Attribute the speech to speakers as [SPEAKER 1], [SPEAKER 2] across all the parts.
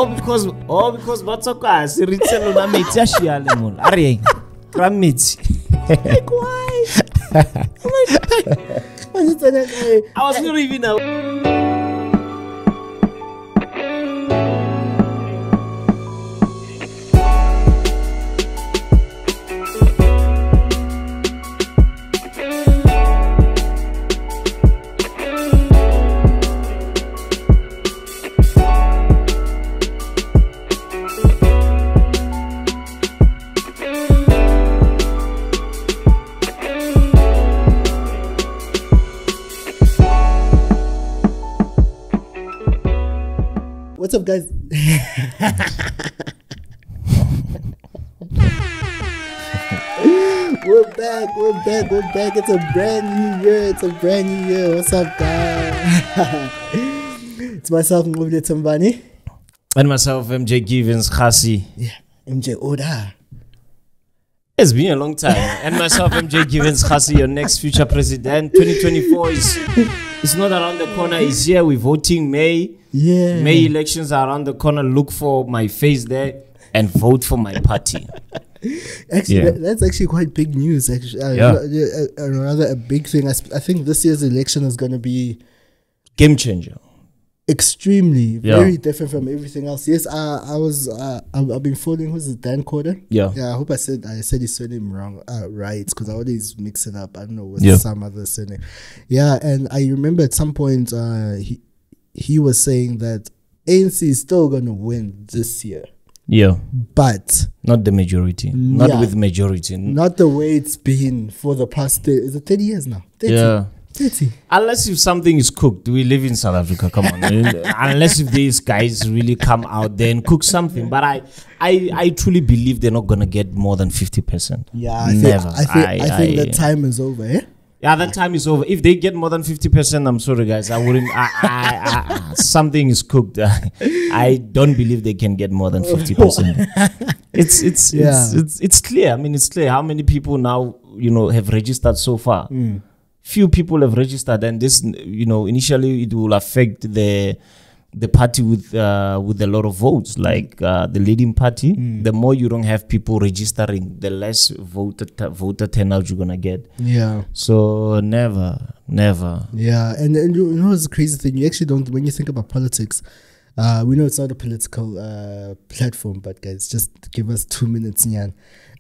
[SPEAKER 1] because Batsokasi Ritzel na meti ashiale mon. Are Kramiti.
[SPEAKER 2] Like why?
[SPEAKER 1] I was not even out.
[SPEAKER 2] What's up, guys? We're back. It's a brand new year. What's up, guys? It's myself, Nqobile Tembane.
[SPEAKER 1] And myself, MJ Givens Kgasi.
[SPEAKER 2] Yeah, MJ Oda.
[SPEAKER 1] It's been a long time. And myself, MJ Givens Kgasi, your next future president. 2024 is not around the corner. It's here. We're voting May.
[SPEAKER 2] Yeah.
[SPEAKER 1] May elections are around the corner. Look for my face there and vote for my party.
[SPEAKER 2] Actually, that's actually quite big news. Actually, rather a big thing. I think this year's election is going to be
[SPEAKER 1] game changer.
[SPEAKER 2] Extremely, very different from everything else. Yes, I've been following. Who's it? Dan Corder.
[SPEAKER 1] Yeah.
[SPEAKER 2] I hope I said his surname wrong. Right, because I always mix it up. I don't know what's some other surname. Yeah, and I remember at some point he was saying that ANC is still gonna win this year.
[SPEAKER 1] Yeah,
[SPEAKER 2] but
[SPEAKER 1] not the majority. Not with majority.
[SPEAKER 2] Not the way it's been for the past. Is it 30 years now? 30.
[SPEAKER 1] Yeah.
[SPEAKER 2] 30.
[SPEAKER 1] Unless if something is cooked, we live in South Africa. Come on, unless if these guys really come out there and cook something. But I truly believe they're not gonna get more than 50%.
[SPEAKER 2] Yeah,
[SPEAKER 1] never.
[SPEAKER 2] I think that time is over. Eh?
[SPEAKER 1] Yeah, that time is over. If they get more than 50%, I'm sorry, guys. I wouldn't. Something is cooked. I don't believe they can get more than 50%. It's clear. I mean, it's clear how many people now have registered so far. Few people have registered, and this initially it will affect the party with a lot of votes, like the leading party. The more you don't have people registering, the less voter turnout you're gonna get.
[SPEAKER 2] Yeah.
[SPEAKER 1] So never.
[SPEAKER 2] Yeah, and you know what's the crazy thing? You actually don't. When you think about politics, we know it's not a political platform, but guys, just give us 2 minutes, Nyan.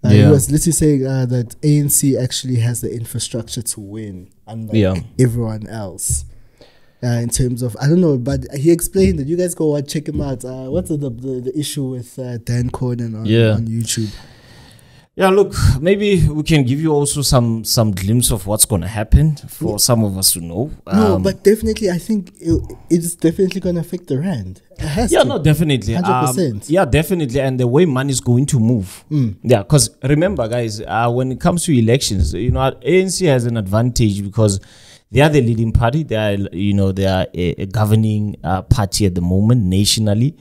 [SPEAKER 2] He was literally saying that ANC actually has the infrastructure to win, unlike everyone else. In terms of, I don't know, but he explained that. You guys go check him out. What's the issue with Dan Corden on YouTube? Yeah, look, maybe we can give you also some glimpse of what's going to happen for some of us to know. No, but definitely, I think it's definitely going to affect the rand. It has to.
[SPEAKER 1] No, definitely.
[SPEAKER 2] 100%.
[SPEAKER 1] Yeah, definitely. And the way money is going to move. Yeah, because remember, guys, when it comes to elections, ANC has an advantage because they are the leading party. They are a governing party at the moment nationally.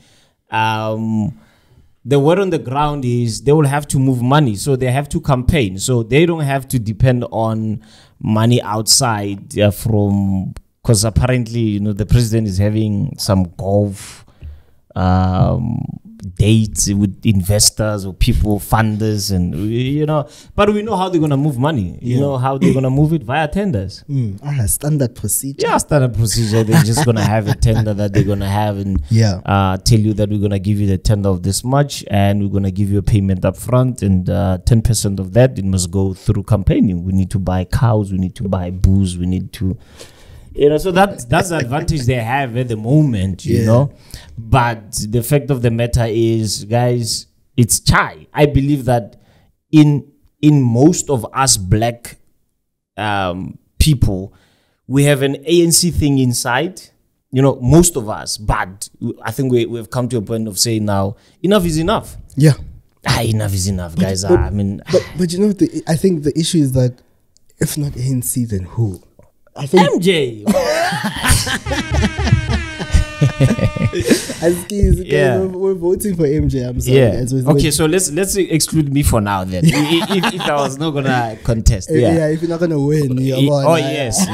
[SPEAKER 1] The word on the ground is they will have to move money, so they have to campaign. So they don't have to depend on money outside from, because apparently, the president is having some golf dates with investors or people, funders, and but we know how they're gonna move money. You know how they're gonna move it via tenders.
[SPEAKER 2] Standard procedure.
[SPEAKER 1] Yeah, standard procedure. They're just gonna have a tender that they're gonna have and tell you that we're gonna give you the tender of this much, and we're gonna give you a payment up front, and 10% of that it must go through campaigning. We need to buy cows. We need to buy booze. We need to. So that's the advantage they have at the moment, you know. But the fact of the matter is, guys, it's chai. I believe that in most of us black people, we have an ANC thing inside, most of us. But I think we've come to a point of saying now, enough is enough.
[SPEAKER 2] Yeah.
[SPEAKER 1] Enough is enough, guys.
[SPEAKER 2] But I think the issue is that if not ANC, then who? I think
[SPEAKER 1] MJ.
[SPEAKER 2] We're voting for MJ. I'm sorry.
[SPEAKER 1] Okay, so let's exclude me for now then. if I was not gonna contest.
[SPEAKER 2] If you're not gonna win,
[SPEAKER 1] yes.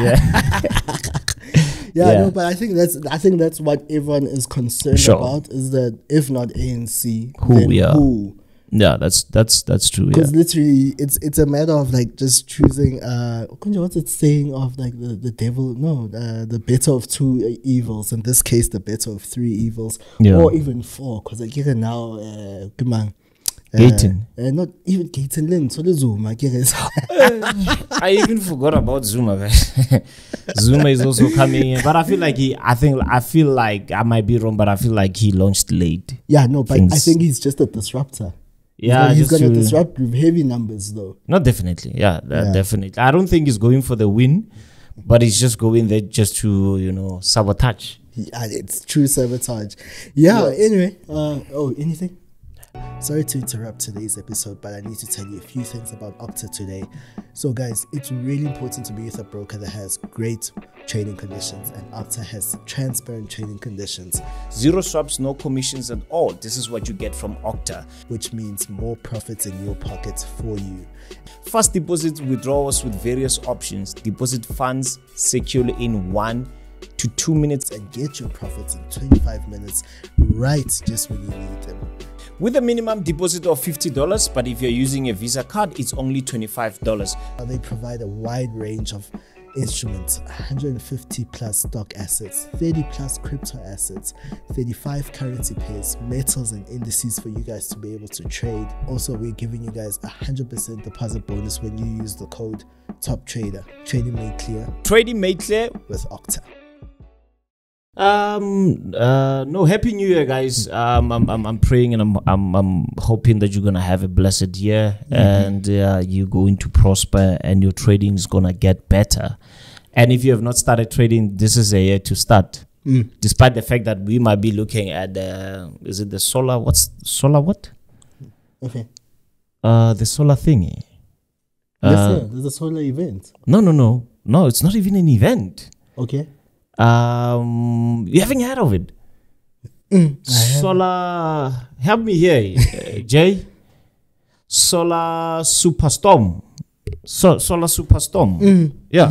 [SPEAKER 2] No, but I think that's what everyone is concerned about, is that if not ANC, who?
[SPEAKER 1] Yeah, that's true.
[SPEAKER 2] Because literally, it's a matter of like just choosing. What's it saying of like the devil? No, the better of two evils. In this case, the better of three evils, or even four. Because like you can now, come on.
[SPEAKER 1] Gaten.
[SPEAKER 2] Not even Gaten Lin, so the Zuma.
[SPEAKER 1] I even forgot about Zuma, guys. Zuma is also coming in, but I feel like I might be wrong, but I feel like he launched late.
[SPEAKER 2] Yeah, no, but I think he's just a disruptor.
[SPEAKER 1] Yeah,
[SPEAKER 2] he's gonna disrupt with heavy numbers, though.
[SPEAKER 1] No, definitely, definitely. I don't think he's going for the win, but he's just going there just to sabotage.
[SPEAKER 2] Yeah, it's true sabotage. Yeah. Anyway, anything? Sorry to interrupt today's episode, but I need to tell you a few things about Octa today. So guys, it's really important to be with a broker that has great trading conditions, and Octa has transparent trading conditions.
[SPEAKER 1] Zero swaps, no commissions at all. This is what you get from Octa,
[SPEAKER 2] which means more profits in your pockets for you.
[SPEAKER 1] Fast deposit withdrawals with various options. Deposit funds securely in 1 to 2 minutes
[SPEAKER 2] and get your profits in 25 minutes, right just when you need them.
[SPEAKER 1] With a minimum deposit of $50, but if you're using a Visa card, it's only $25.
[SPEAKER 2] They provide a wide range of instruments, 150 plus stock assets, 30 plus crypto assets, 35 currency pairs, metals and indices for you guys to be able to trade. Also, we're giving you guys 100% deposit bonus when you use the code TOPTRADER. Trading made clear.
[SPEAKER 1] Trading made clear
[SPEAKER 2] with Octa.
[SPEAKER 1] No, happy new year, guys. I'm praying and I'm hoping that you're gonna have a blessed year, and you're going to prosper and your trading is gonna get better. And if you have not started trading, this is a year to start. Despite the fact that we might be looking at is it the solar? What's solar? What?
[SPEAKER 2] Okay.
[SPEAKER 1] The solar thingy.
[SPEAKER 2] Yes, sir. There's a solar event.
[SPEAKER 1] No. It's not even an event.
[SPEAKER 2] Okay.
[SPEAKER 1] You haven't heard of it? Solar, help me here, Jay. Solar Superstorm. Solar Superstorm.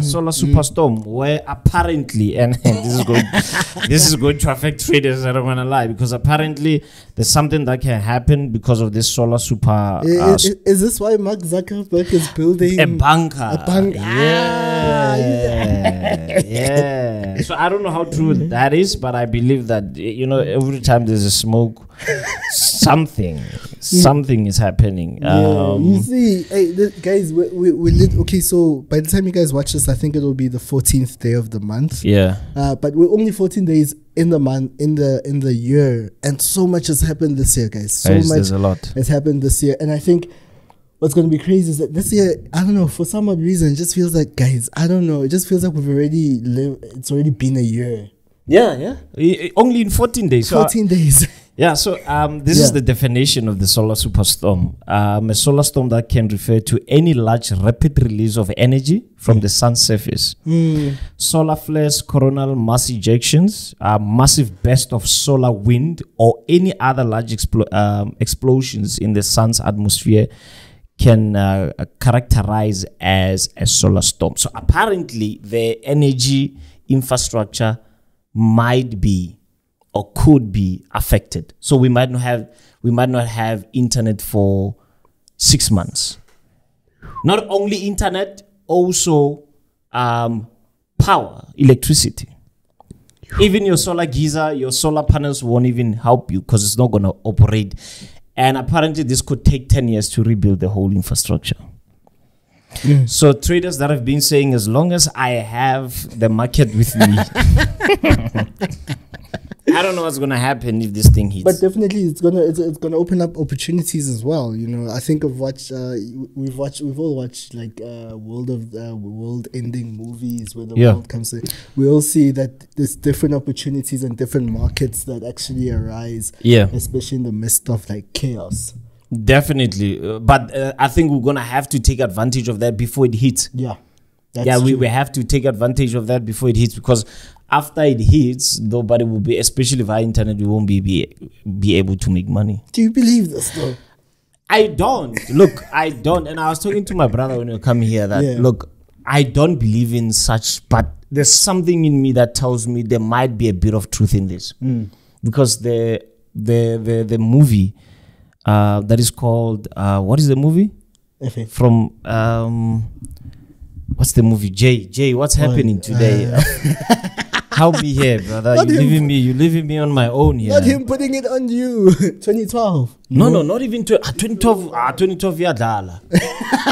[SPEAKER 1] Solar Superstorm, where apparently, and this is going to affect traders, I don't want to lie, because apparently there's something that can happen because of this solar super.
[SPEAKER 2] Is this why Mark Zuckerberg is building
[SPEAKER 1] a bunker?
[SPEAKER 2] Yeah.
[SPEAKER 1] So I don't know how true that is, but I believe that every time there's a smoke, something is happening.
[SPEAKER 2] You see, guys, we lit. Okay, so by the time you guys watch this, I think it'll be the 14th day of the month.
[SPEAKER 1] Yeah.
[SPEAKER 2] But we're only 14 days in the month, in the year, and so much has happened this year, guys.
[SPEAKER 1] There's a lot
[SPEAKER 2] has happened this year, and I think what's going to be crazy is that this year, I don't know, for some odd reason, it just feels like, guys, I don't know, it just feels like we've already lived. It's already been a year.
[SPEAKER 1] Yeah. Only in 14 days.
[SPEAKER 2] 14 days.
[SPEAKER 1] Yeah, so this is the definition of the solar superstorm. A solar storm that can refer to any large rapid release of energy from the sun's surface. Solar flares, coronal mass ejections, massive burst of solar wind, or any other large explosions in the sun's atmosphere can characterize as a solar storm. So apparently the energy infrastructure might be or could be affected. So we might not have internet for 6 months. Not only internet, also power, electricity. Even your solar geyser, your solar panels won't even help you because it's not going to operate. And apparently this could take 10 years to rebuild the whole infrastructure. So traders that have been saying, as long as I have the market with me, I don't know what's gonna happen if this thing hits.
[SPEAKER 2] But definitely, it's gonna open up opportunities as well. I think of what we've all watched, like world-ending movies where the world comes in. We all see that there's different opportunities and different markets that actually arise. Yeah, especially in the midst of like chaos.
[SPEAKER 1] Definitely, but I think we're gonna have to take advantage of that before it hits.
[SPEAKER 2] Yeah,
[SPEAKER 1] we have to take advantage of that before it hits, because after it hits, nobody will be, especially via internet, we won't be able to make money.
[SPEAKER 2] Do you believe this though?
[SPEAKER 1] I don't. Look, I don't. And I was talking to my brother when you come here that look, I don't believe in such, but there's something in me that tells me there might be a bit of truth in this, because the movie that is called what is the movie? From what's the movie? Jay, what's happening today? How be here, brother? You leaving me on my own here.
[SPEAKER 2] Not him putting it on you. 2012.
[SPEAKER 1] No, not even 2012. 2012 yadala.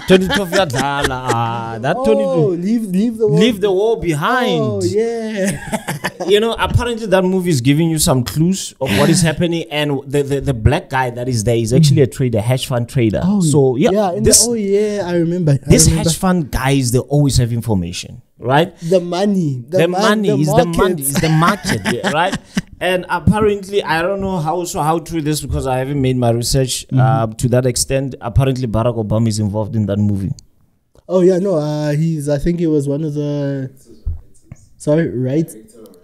[SPEAKER 1] 2012 yadala. That 2012. Leave the war behind.
[SPEAKER 2] Oh yeah.
[SPEAKER 1] You know, apparently that movie is giving you some clues of what is happening, and the black guy that is there is actually a trader, hedge fund trader. Oh, so yeah,
[SPEAKER 2] I remember.
[SPEAKER 1] Hedge fund guys, they always have information, right?
[SPEAKER 2] The money is
[SPEAKER 1] the market, right? And apparently, I don't know how true this, because I haven't made my research to that extent. Apparently, Barack Obama is involved in that movie.
[SPEAKER 2] Oh yeah, no, I think he was one of the. Sorry, right?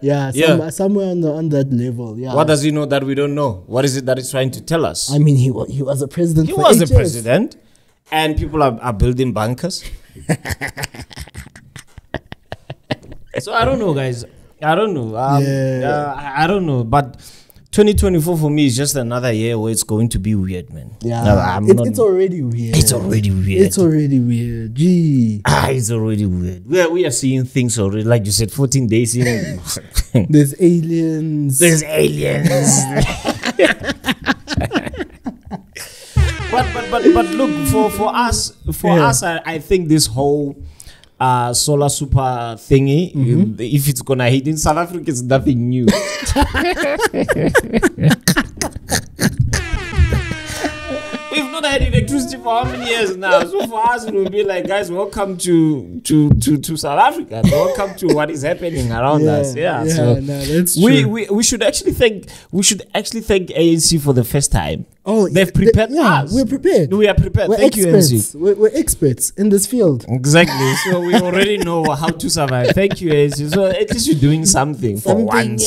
[SPEAKER 2] Yeah, somewhere on that level. Yeah.
[SPEAKER 1] What does he know that we don't know? What is it that he's trying to tell us?
[SPEAKER 2] I mean, he was a president.
[SPEAKER 1] He was a president, and people are building bunkers. So I don't know, guys. I don't know. I don't know. But 2024 for me is just another year where it's going to be weird, man.
[SPEAKER 2] Yeah, it's already weird.
[SPEAKER 1] It's already weird.
[SPEAKER 2] Gee.
[SPEAKER 1] It's already weird. We are seeing things already, like you said, 14 days in.
[SPEAKER 2] There's aliens.
[SPEAKER 1] But look, for us, I think this whole solar super thingy, if it's gonna hit in South Africa, it's nothing new. We've not had electricity for how many years now? So for us, it will be like, guys, welcome to South Africa. Welcome to what is happening around us. So
[SPEAKER 2] that's true.
[SPEAKER 1] We should actually thank ANC for the first time.
[SPEAKER 2] Oh,
[SPEAKER 1] they've prepared us.
[SPEAKER 2] We're prepared.
[SPEAKER 1] We are prepared. Thank you, ANC.
[SPEAKER 2] We're experts in this field.
[SPEAKER 1] Exactly. So we already know how to survive. Thank you, ANC. So at least you're doing something for once.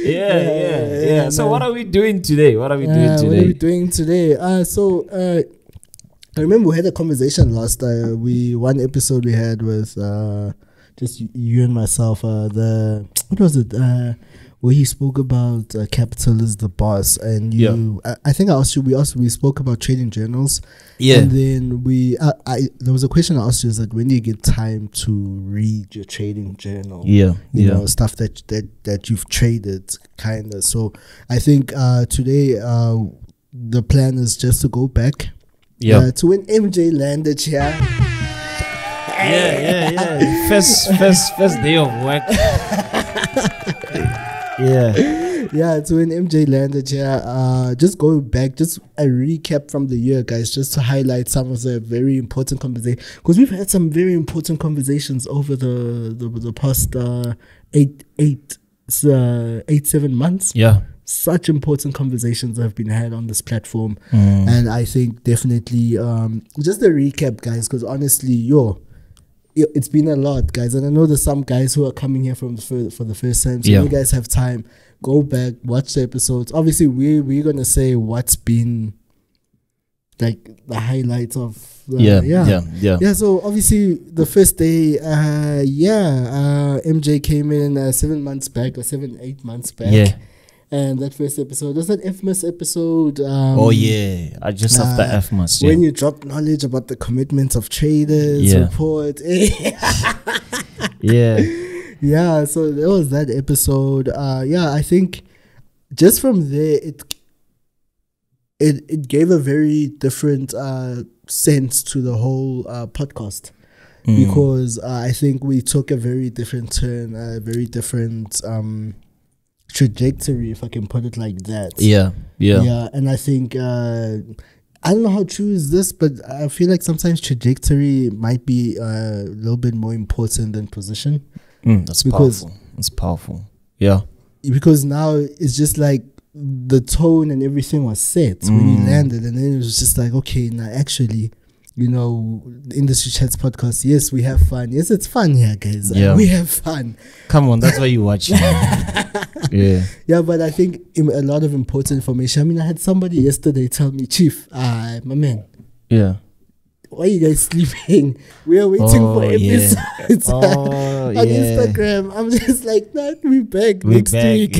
[SPEAKER 1] Yeah. So what are we doing today?
[SPEAKER 2] What are we doing today? I remember we had a conversation last one episode we had with just you and myself. What was it? Where he spoke about capital is the boss, and you. I think I asked you. We spoke about trading journals. Yeah. And then there was a question I asked you, is that when do you get time to read your trading journal? You know, stuff that you've traded, kind of. So I think today the plan is just to go back. To when MJ landed here.
[SPEAKER 1] First day of work.
[SPEAKER 2] So when MJ landed here, just going back, just a recap from the year, guys, just to highlight some of the very important conversations, because we've had some very important conversations over the past 7 months. Such important conversations have been had on this platform, and I think definitely just a recap, guys, because honestly, it's been a lot, guys, and I know there's some guys who are coming here for the first time, so you guys have time, go back, watch the episodes. Obviously we're gonna say what's been like the highlights of so obviously the first day MJ came in 7 months back or 8 months back. And that first episode was that infamous episode.
[SPEAKER 1] Just after FMAS.
[SPEAKER 2] When you drop knowledge about the commitments of traders, report. So there was that episode. I think just from there, it gave a very different sense to the whole podcast. Because I think we took a very different turn, a very different trajectory, if I can put it like that. And I think I don't know how true is this, but I feel like sometimes trajectory might be a little bit more important than position.
[SPEAKER 1] That's powerful.
[SPEAKER 2] Because now it's just like the tone and everything was set when you landed, and then it was just like, okay, now actually, you know, the Industry Chats podcast, yes, we have fun. Yes, it's fun here, guys. We have fun.
[SPEAKER 1] Come on, that's why you watch.
[SPEAKER 2] But I think a lot of important information. I mean, I had somebody yesterday tell me, Chief, my man, why are you guys sleeping? We are waiting for episodes on Instagram. I'm just like, we back next week.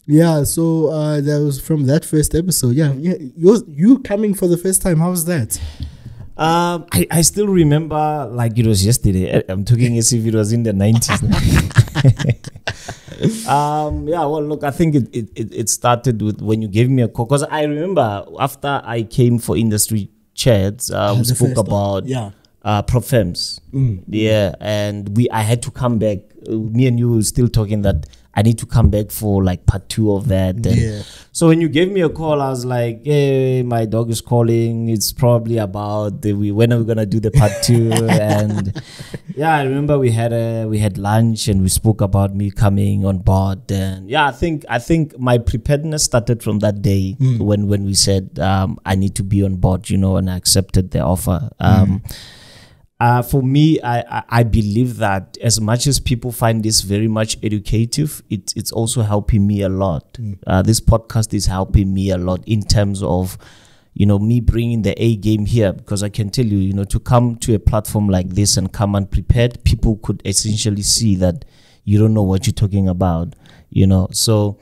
[SPEAKER 2] Yeah, so that was from that first episode. Yeah, you coming for the first time. How was that?
[SPEAKER 1] I still remember like it was yesterday. I'm talking as if it was in the 90s. Well, look, I think it started with when you gave me a call, because I remember after I came for industry chats, we spoke about prop firms. And I had to come back. Me and you were still talking that I need to come back for like part 2 of that. So when you gave me a call, I was like, hey, my dog is calling. It's probably about when are we gonna do the part 2? And I remember we had lunch and we spoke about me coming on board. And I think my preparedness started from that day when we said I need to be on board, and I accepted the offer. For me, I believe that as much as people find this very much educative, it's also helping me a lot. This podcast is helping me a lot in terms of, me bringing the A game here, because I can tell you, to come to a platform like this and come unprepared, people could essentially see that you don't know what you're talking about, So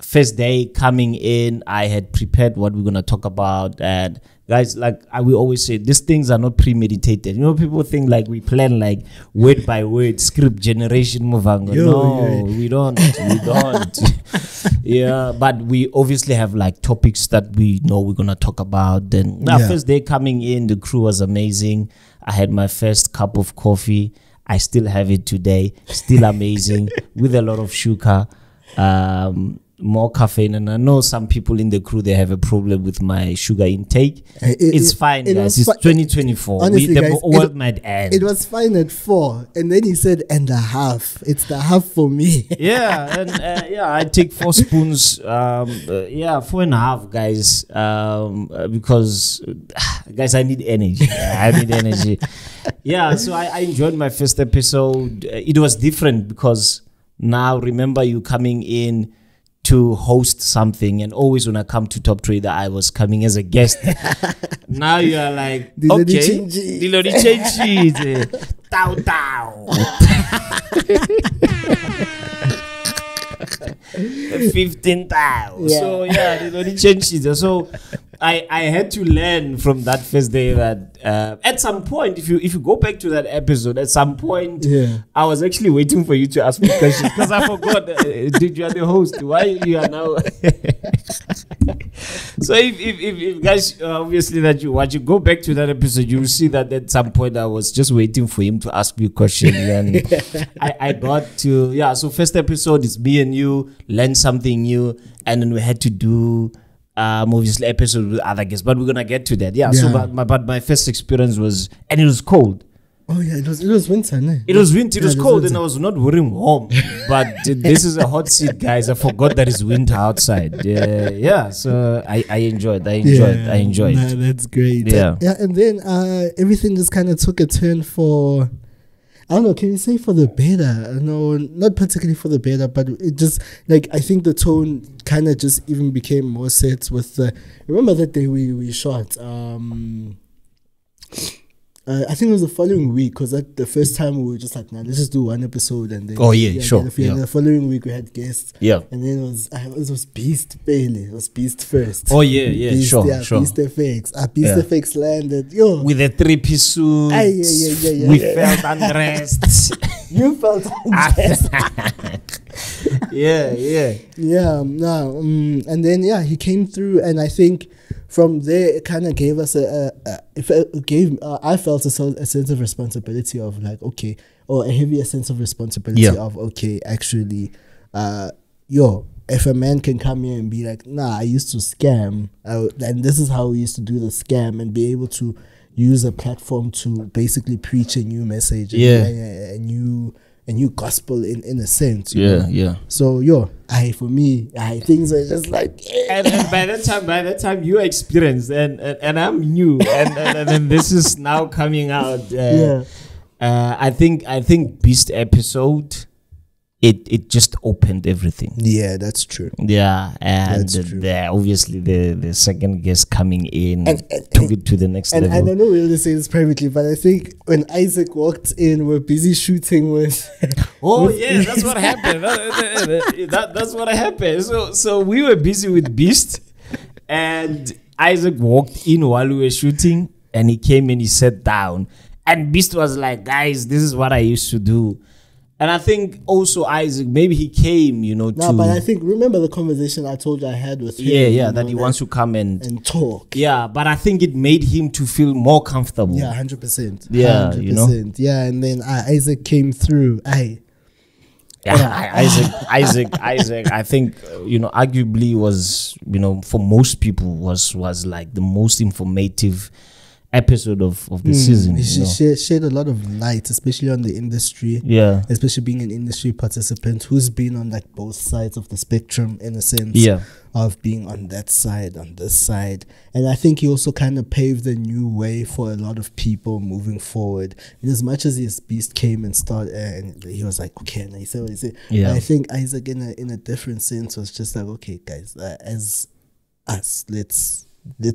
[SPEAKER 1] first day coming in, I had prepared what we're going to talk about, and guys, like we always say, these things are not premeditated. People think like we plan like word by word, script generation, Movango. We don't. But we obviously have like topics that we know we're going to talk about. Then first day coming in, the crew was amazing. I had my first cup of coffee. I still have it today. Still amazing with a lot of sugar. More caffeine, and I know some people in the crew, they have a problem with my sugar intake. It's fine, guys. It's 2024.
[SPEAKER 2] Honestly,
[SPEAKER 1] the world might end.
[SPEAKER 2] It was fine at 4, and then he said, and a half. It's the half for me.
[SPEAKER 1] I take 4 spoons. 4.5, guys. Because, guys, I need energy. So I enjoyed my first episode. It was different because now, remember, you coming in to host something, and always when I come to Top Trader, I was coming as a guest. Now you are like, okay, Dilodi change Tau Tau. 15,000. So Dilodi change. So I had to learn from that first day that at some point, if you go back to that episode, at some point, I was actually waiting for you to ask me questions because I forgot. Did you are the host? Why you are now? So if guys obviously that you watch, you go back to that episode, you will see that at some point I was just waiting for him to ask me questions, and I got to So first episode is me and you learn something new, and then we had to do. Obviously episode with other guests, but we're gonna get to that. So but my first experience was, and it was cold.
[SPEAKER 2] Oh yeah, it was winter, no?
[SPEAKER 1] It was winter, it was cold, and I was not wearing warm. But this is a hot seat, guys. I forgot that it's winter outside. So I enjoyed.
[SPEAKER 2] Nah, that's great. And then everything just kind of took a turn for, I don't know, can you say for the better? No, not particularly for the better, but it just, like, I think the tone kind of just even became more set with the, remember that day we shot, I think it was the following week, because the first time we were just like, let's just do one episode, and then the following week we had guests, and then it was Beast Bailey, it was Beast first. Beast,
[SPEAKER 1] sure.
[SPEAKER 2] Beast FX, Beast FX landed,
[SPEAKER 1] with a 3-piece suit. We felt undressed.
[SPEAKER 2] You felt undressed. And then he came through, and I think from there it kind of gave us I felt a sense of responsibility of like, okay, or a heavier sense of responsibility of, okay, actually, if a man can come here and be like, I used to scam, and this is how we used to do the scam, and be able to use a platform to basically preach a new message, a new gospel in a sense. So for me, things are just like,
[SPEAKER 1] and by that time you are experienced, and I'm new, and this is now coming out. I think Beast episode, it just opened everything.
[SPEAKER 2] Yeah, that's true.
[SPEAKER 1] Yeah, and obviously the second guest coming in took it to the next level.
[SPEAKER 2] And I know we only say this privately, but I think when Isaac walked in, we're busy shooting with.
[SPEAKER 1] That's what happened. That's what happened. So we were busy with Beast, and Isaac walked in while we were shooting, and he came and he sat down, and Beast was like, "Guys, this is what I used to do." And I think also Isaac, maybe he came,
[SPEAKER 2] but I think, remember the conversation I told you I had with him?
[SPEAKER 1] Yeah, that he wants to come and
[SPEAKER 2] talk.
[SPEAKER 1] Yeah, but I think it made him to feel more comfortable.
[SPEAKER 2] Yeah, 100%.
[SPEAKER 1] Yeah,
[SPEAKER 2] 100%. Yeah, and then Isaac came through.
[SPEAKER 1] Isaac, I think, arguably was, for most people was like the most informative episode of the season.
[SPEAKER 2] He shed a lot of light, especially on the industry.
[SPEAKER 1] Yeah.
[SPEAKER 2] Especially being an industry participant who's been on like both sides of the spectrum, in a sense.
[SPEAKER 1] Yeah.
[SPEAKER 2] Of being on that side, on this side. And I think he also kind of paved a new way for a lot of people moving forward. And as much as his Beast came and started, and he was like, okay, and he said what he said. Yeah. I think Isaac in a different sense was just like, okay, guys, as us, let's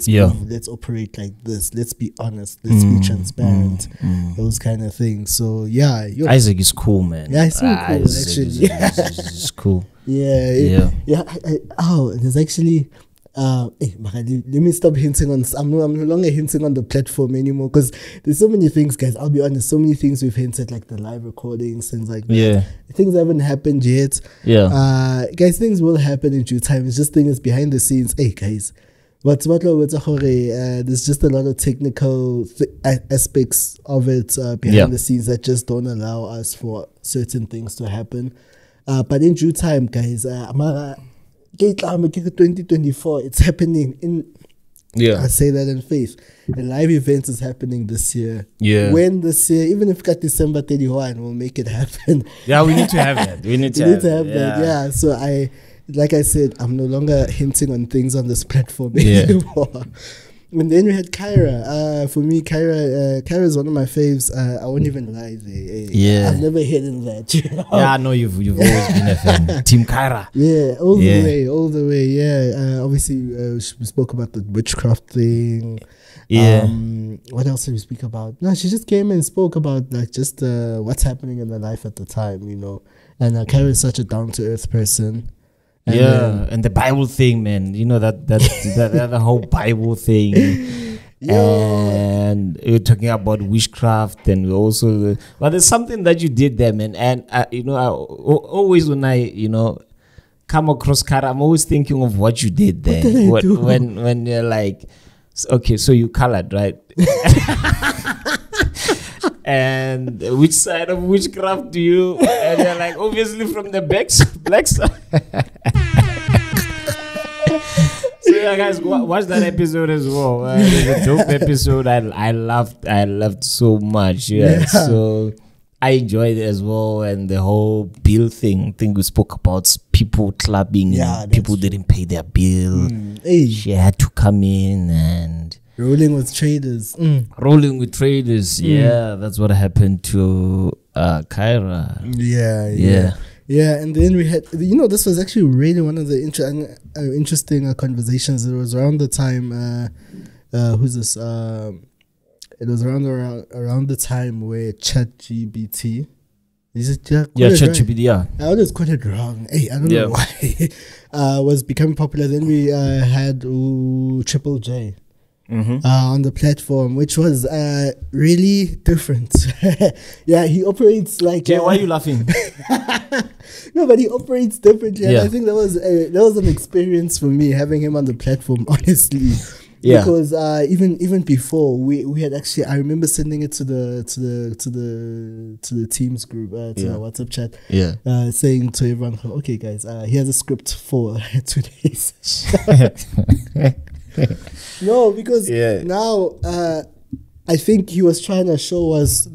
[SPEAKER 2] move, let's operate like this, let's be honest, let's be transparent, those kind of things. So yeah,
[SPEAKER 1] Isaac is cool, man.
[SPEAKER 2] Yeah, he's so cool, actually.
[SPEAKER 1] It's cool.
[SPEAKER 2] Yeah. There's actually let me stop hinting on. I'm no longer hinting on the platform anymore, because there's so many things, guys. I'll be honest, so many things we've hinted, like the live recordings, things like that. Yeah, things haven't happened yet.
[SPEAKER 1] Yeah,
[SPEAKER 2] guys, things will happen in due time. It's just things behind the scenes. Hey, guys. There's just a lot of technical aspects of it behind the scenes that just don't allow us for certain things to happen. But in due time, guys, 2024, it's happening. I say that in faith. A live event is happening this year.
[SPEAKER 1] Yeah.
[SPEAKER 2] When this year, even if it's got December 31, we'll make it happen.
[SPEAKER 1] Yeah, we need to have that. We need to have
[SPEAKER 2] that. Yeah. So like I said, I'm no longer hinting on things on this platform anymore. And then we had Kyra. For me, Kyra is one of my faves. I won't even lie there. I've never hidden that.
[SPEAKER 1] Yeah, I know you've always been a fan. Team Kyra.
[SPEAKER 2] Yeah, all the way. Yeah. Obviously, we spoke about the witchcraft thing.
[SPEAKER 1] Yeah.
[SPEAKER 2] What else did we speak about? No, she just came and spoke about like just what's happening in her life at the time, And Kyra is such a down to earth person.
[SPEAKER 1] And the Bible thing, man. That the whole Bible thing. And we're talking about witchcraft, and we also. But there's something that you did there, man. And I always when I come across Kyra, I'm always thinking of what you did there.
[SPEAKER 2] What did I do?
[SPEAKER 1] When you're like, okay, so you colored, right? And which side of witchcraft do you? And you're like, obviously from the black side. So yeah, guys, watch that episode as well. It's a dope episode. I loved so much. Yeah. So I enjoyed it as well, and the whole bill thing. I think we spoke about people clubbing. Yeah, people didn't pay their bill. She had to come in and.
[SPEAKER 2] Rolling with traders.
[SPEAKER 1] Yeah, that's what happened to Kyra.
[SPEAKER 2] Yeah, and then we had, this was actually really one of the interesting conversations. It was around the time, who's this? It was around the time where ChatGPT. Is it
[SPEAKER 1] ChatGPT? Yeah,
[SPEAKER 2] I always got it wrong. I don't know why. Was becoming popular. Then we had Triple J. On the platform, which was really different. He operates like.
[SPEAKER 1] Jay, why are you laughing?
[SPEAKER 2] No, but he operates differently, and I think that was an experience for me having him on the platform. Honestly, because even before we had actually, I remember sending it to the Teams group, to the WhatsApp chat, saying to everyone, okay, guys, here's a script for today's show. No, because now I think he was trying to show us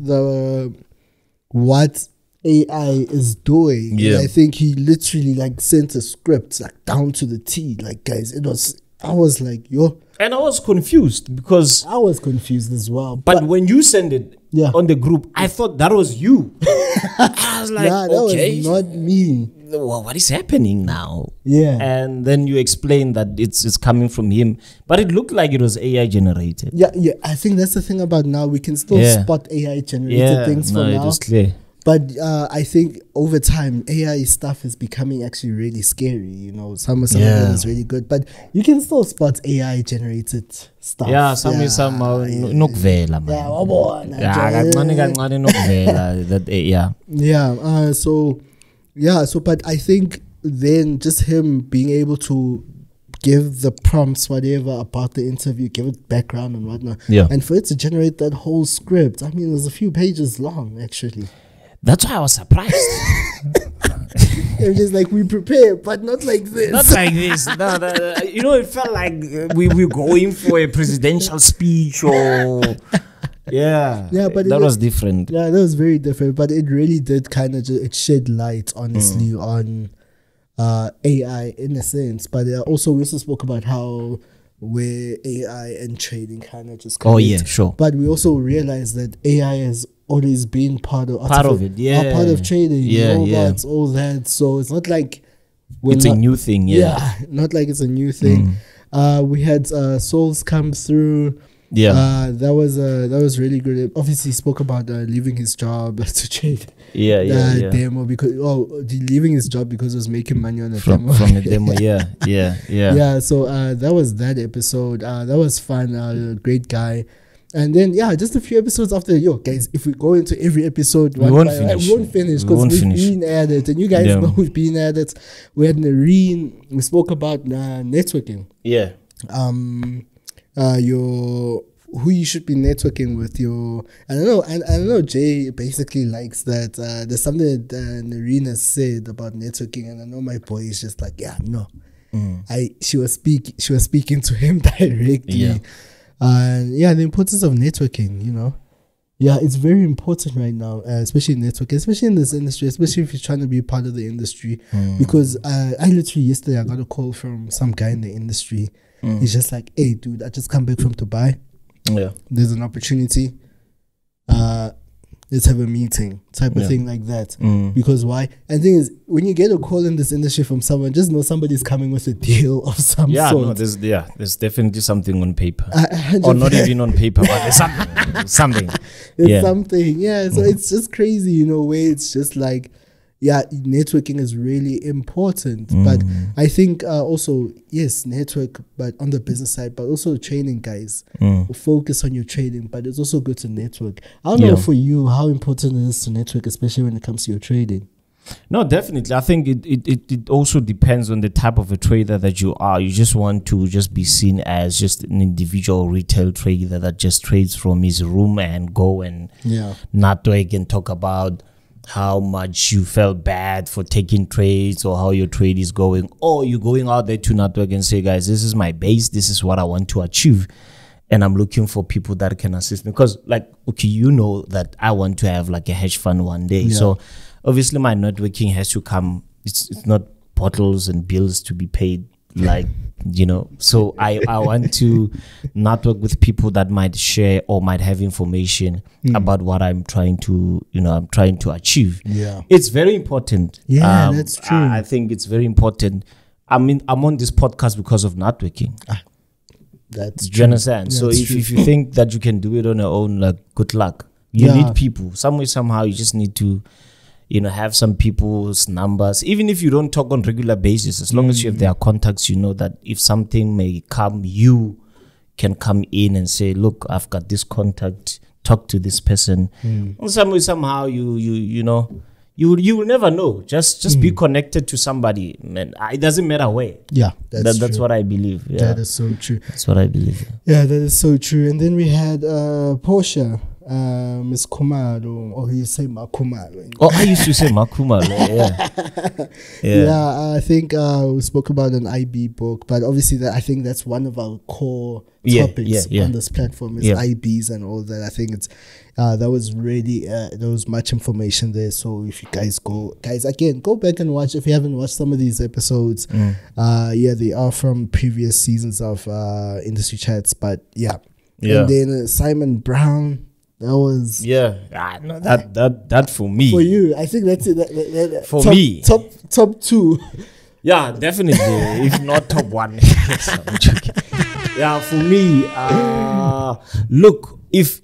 [SPEAKER 2] what AI is doing.
[SPEAKER 1] Yeah.
[SPEAKER 2] And I think he literally sent a script down to the T. Guys, I was like, yo.
[SPEAKER 1] And I was confused because
[SPEAKER 2] I was confused as well.
[SPEAKER 1] But when you send it, on the group. I thought that was you. I was like,
[SPEAKER 2] that was not me.
[SPEAKER 1] Well, what is happening now?
[SPEAKER 2] Yeah.
[SPEAKER 1] And then you explain that it's coming from him, but it looked like it was AI generated.
[SPEAKER 2] Yeah. I think that's the thing about now. We can still spot AI generated things for now.
[SPEAKER 1] It was clear.
[SPEAKER 2] But I think over time, AI stuff is becoming actually really scary. You know, some of it is really good, but you can still spot AI generated stuff.
[SPEAKER 1] Yeah, somehow nokuvela man.
[SPEAKER 2] So but I think then just him being able to give the prompts, whatever, about the interview, give it background and whatnot.
[SPEAKER 1] Yeah.
[SPEAKER 2] And for it to generate that whole script, I mean, it was a few pages long, actually.
[SPEAKER 1] That's why I was surprised.
[SPEAKER 2] It was just like, we prepare, but not like this.
[SPEAKER 1] Not like this. No, you know, it felt like we were going for a presidential speech or... Yeah, but that was different.
[SPEAKER 2] Yeah, that was very different. But it really did kind of it shed light, honestly, on AI in a sense. But also we also spoke about how where AI and trading kind of just connect.
[SPEAKER 1] Oh yeah, sure.
[SPEAKER 2] But we also realized that AI has always been part of
[SPEAKER 1] it. Yeah,
[SPEAKER 2] part of trading.
[SPEAKER 1] Yeah,
[SPEAKER 2] robots, all that. So it's not like
[SPEAKER 1] it's a new thing. Yeah,
[SPEAKER 2] not like it's a new thing. We had Souls come through.
[SPEAKER 1] Yeah,
[SPEAKER 2] that was really good. Obviously, he spoke about leaving his job to trade. Demo because leaving his job because he was making money on the demo.
[SPEAKER 1] From the demo. Yeah.
[SPEAKER 2] So that was that episode. That was fun. Great guy. And then just a few episodes after. Guys, if we go into every episode,
[SPEAKER 1] we won't finish
[SPEAKER 2] because we've been at it, and you guys know we've been at it. We had Nareen. We spoke about networking.
[SPEAKER 1] Yeah.
[SPEAKER 2] Who you should be networking with. I don't know. Jay basically likes that. There's something that Narina said about networking, and I know my boy is just like, she was speaking to him directly. The importance of networking. You know, it's very important right now, especially networking, especially in this industry, especially if you're trying to be part of the industry. Because I literally yesterday I got a call from some guy in the industry. He's just like, hey, dude, I just come back from Dubai.
[SPEAKER 1] Yeah.
[SPEAKER 2] There's an opportunity. Let's have a meeting type of thing like that. Because why? And the thing is, when you get a call in this industry from someone, just know somebody's coming with a deal of some sort.
[SPEAKER 1] There's definitely something on paper. Or not even on paper, but there's something.
[SPEAKER 2] There's something. Yeah. So it's just crazy, where it's just like, networking is really important. But I think also, yes, network, but on the business side, but also trading, guys. Focus on your trading, but it's also good to network. I don't know for you how important it is to network, especially when it comes to your trading.
[SPEAKER 1] No, definitely. I think it also depends on the type of a trader that you are. You just want to just be seen as just an individual retail trader that just trades from his room and go and network and talk about how much you felt bad for taking trades or how your trade is going, or you're going out there to network and say, guys, this is my base, this is what I want to achieve, and I'm looking for people that can assist me. Because that I want to have like a hedge fund one day. So obviously my networking has to come. It's not bottles and bills to be paid, so I want to network with people that might share or might have information about what I'm trying to achieve. It's very important.
[SPEAKER 2] That's true.
[SPEAKER 1] I think it's very important. I mean, I'm on this podcast because of networking.
[SPEAKER 2] That's
[SPEAKER 1] do you understand? So if you think that you can do it on your own, like, good luck. You need people. Somehow you just need to have some people's numbers, even if you don't talk on regular basis, as long as you have their contacts, that if something may come, you can come in and say, look, I've got this contact, talk to this person. Somehow you will never know. Just be connected to somebody, man. It doesn't matter where. That's what I believe.
[SPEAKER 2] That is so true.
[SPEAKER 1] That's what I believe.
[SPEAKER 2] That is so true. And then we had Portia, Miss Kumalo, or you say Makumalo.
[SPEAKER 1] I used to say Makumalo.
[SPEAKER 2] I think we spoke about an IB book, but obviously I think that's one of our core topics on this platform is IBs and all that. I think it's that was really there was much information there. So if you guys go back and watch if you haven't watched some of these episodes. They are from previous seasons of Industry Chats, but and then Simon Brown. That was
[SPEAKER 1] no, that for me.
[SPEAKER 2] For you, I think that's it. That
[SPEAKER 1] for
[SPEAKER 2] top,
[SPEAKER 1] me,
[SPEAKER 2] top two.
[SPEAKER 1] Yeah, definitely. If not top one. I'm joking. Yeah, for me, look, if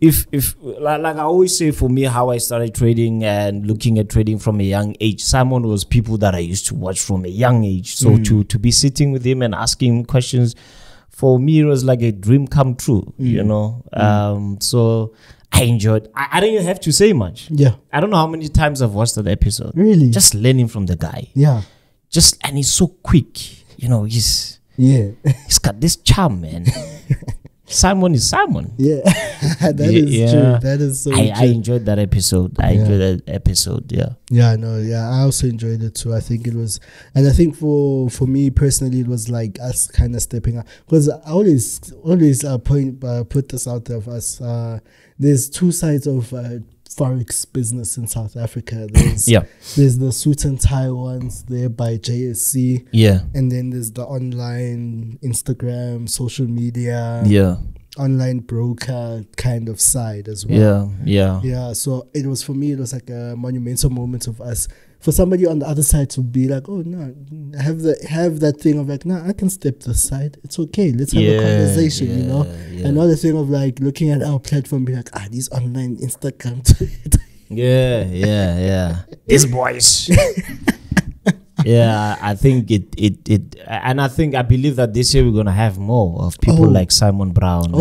[SPEAKER 1] like I always say, for me, how I started trading and looking at trading from a young age, Simon was people that I used to watch from a young age. So to be sitting with him and asking him questions, for me, it was like a dream come true, you know. So I enjoyed. I didn't even have to say much.
[SPEAKER 2] Yeah.
[SPEAKER 1] I don't know how many times I've watched that episode.
[SPEAKER 2] Really?
[SPEAKER 1] Just learning from the guy.
[SPEAKER 2] Yeah.
[SPEAKER 1] And he's so quick, you know. He's got this charm, man. Simon is Simon.
[SPEAKER 2] Yeah, that is true. That is so true.
[SPEAKER 1] I enjoyed that episode.
[SPEAKER 2] Yeah, I also enjoyed it too. I think it was, and I think for me personally, it was like us kind of stepping up, because I always put this out there of us. There's two sides of Forex business in South Africa. There's the suit and tie ones there by JSC. Yeah. And then there's the online Instagram, social media. Yeah. Online broker kind of side as well. Yeah. So it was, for me, it was like a monumental moment of us. For somebody on the other side to be like, oh no, have that thing of like, no, I can step this side. It's okay. Let's have a conversation, you know. Another thing of like looking at our platform, be like, these online Instagram.
[SPEAKER 1] These boys. I think I believe that this year we're gonna have more of people like Simon Brown.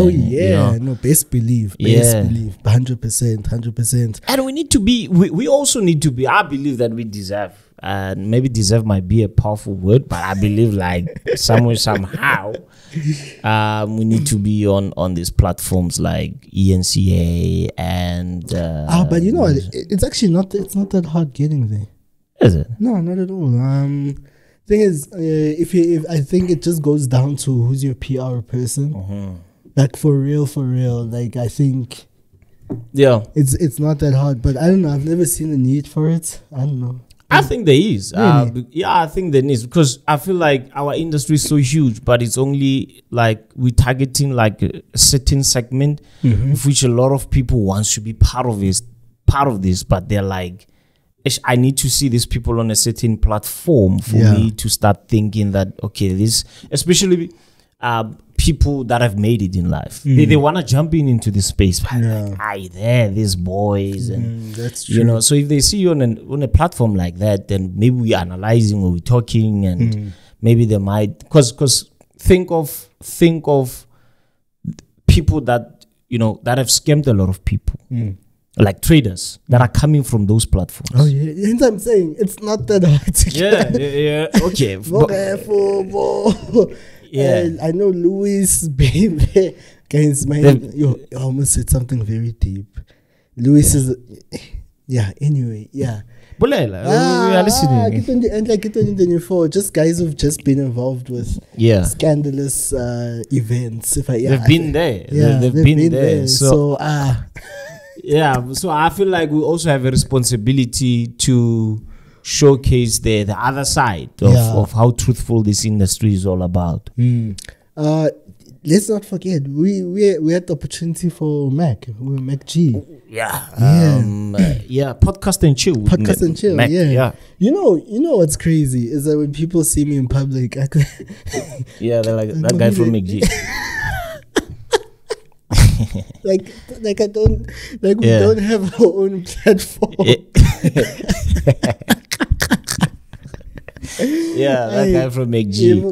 [SPEAKER 2] Best believe, 100%.
[SPEAKER 1] And we need to be. We also need to be. I believe that we deserve. And maybe deserve might be a powerful word, but I believe like somehow, we need to be on these platforms like ENCA and.
[SPEAKER 2] But you know what? It's actually not. It's not that hard getting there.
[SPEAKER 1] Is it?
[SPEAKER 2] No, not at all. Thing is, if I think it just goes down to who's your PR person. Like for real. Like I think. Yeah. It's not that hard, but I don't know. I've never seen a need for it. I don't know.
[SPEAKER 1] I think there is. Really? I think there is, because I feel like our industry is so huge, but it's only like we're targeting like a certain segment, of which a lot of people want to be part of this, but they're like, I need to see these people on a certain platform for me to start thinking that, okay, this, especially people that have made it in life, they want to jump into this space. Like, these boys, and
[SPEAKER 2] that's true.
[SPEAKER 1] You know, so if they see you on a platform like that, then maybe we're analyzing or we're talking, and maybe they might, because think of people that, you know, that have scammed a lot of people. Like traders that are coming from those platforms.
[SPEAKER 2] Oh yeah, and I'm saying it's not that hard to get.
[SPEAKER 1] Okay.
[SPEAKER 2] And I know Louis, baby. Guys, you almost said something very deep. Louis is, anyway,
[SPEAKER 1] we are listening.
[SPEAKER 2] And like it in the just guys who've just been involved with scandalous events.
[SPEAKER 1] They've been there. They've been there. So so I feel like we also have a responsibility to showcase the other side of how truthful this industry is all about.
[SPEAKER 2] Let's not forget, we had the opportunity for Mac G.
[SPEAKER 1] Podcast and chill.
[SPEAKER 2] Mac, You know what's crazy is that when people see me in public, they're
[SPEAKER 1] like that guy from Mac G.
[SPEAKER 2] like I don't we don't have our own platform.
[SPEAKER 1] That guy from Mac G.
[SPEAKER 2] You know,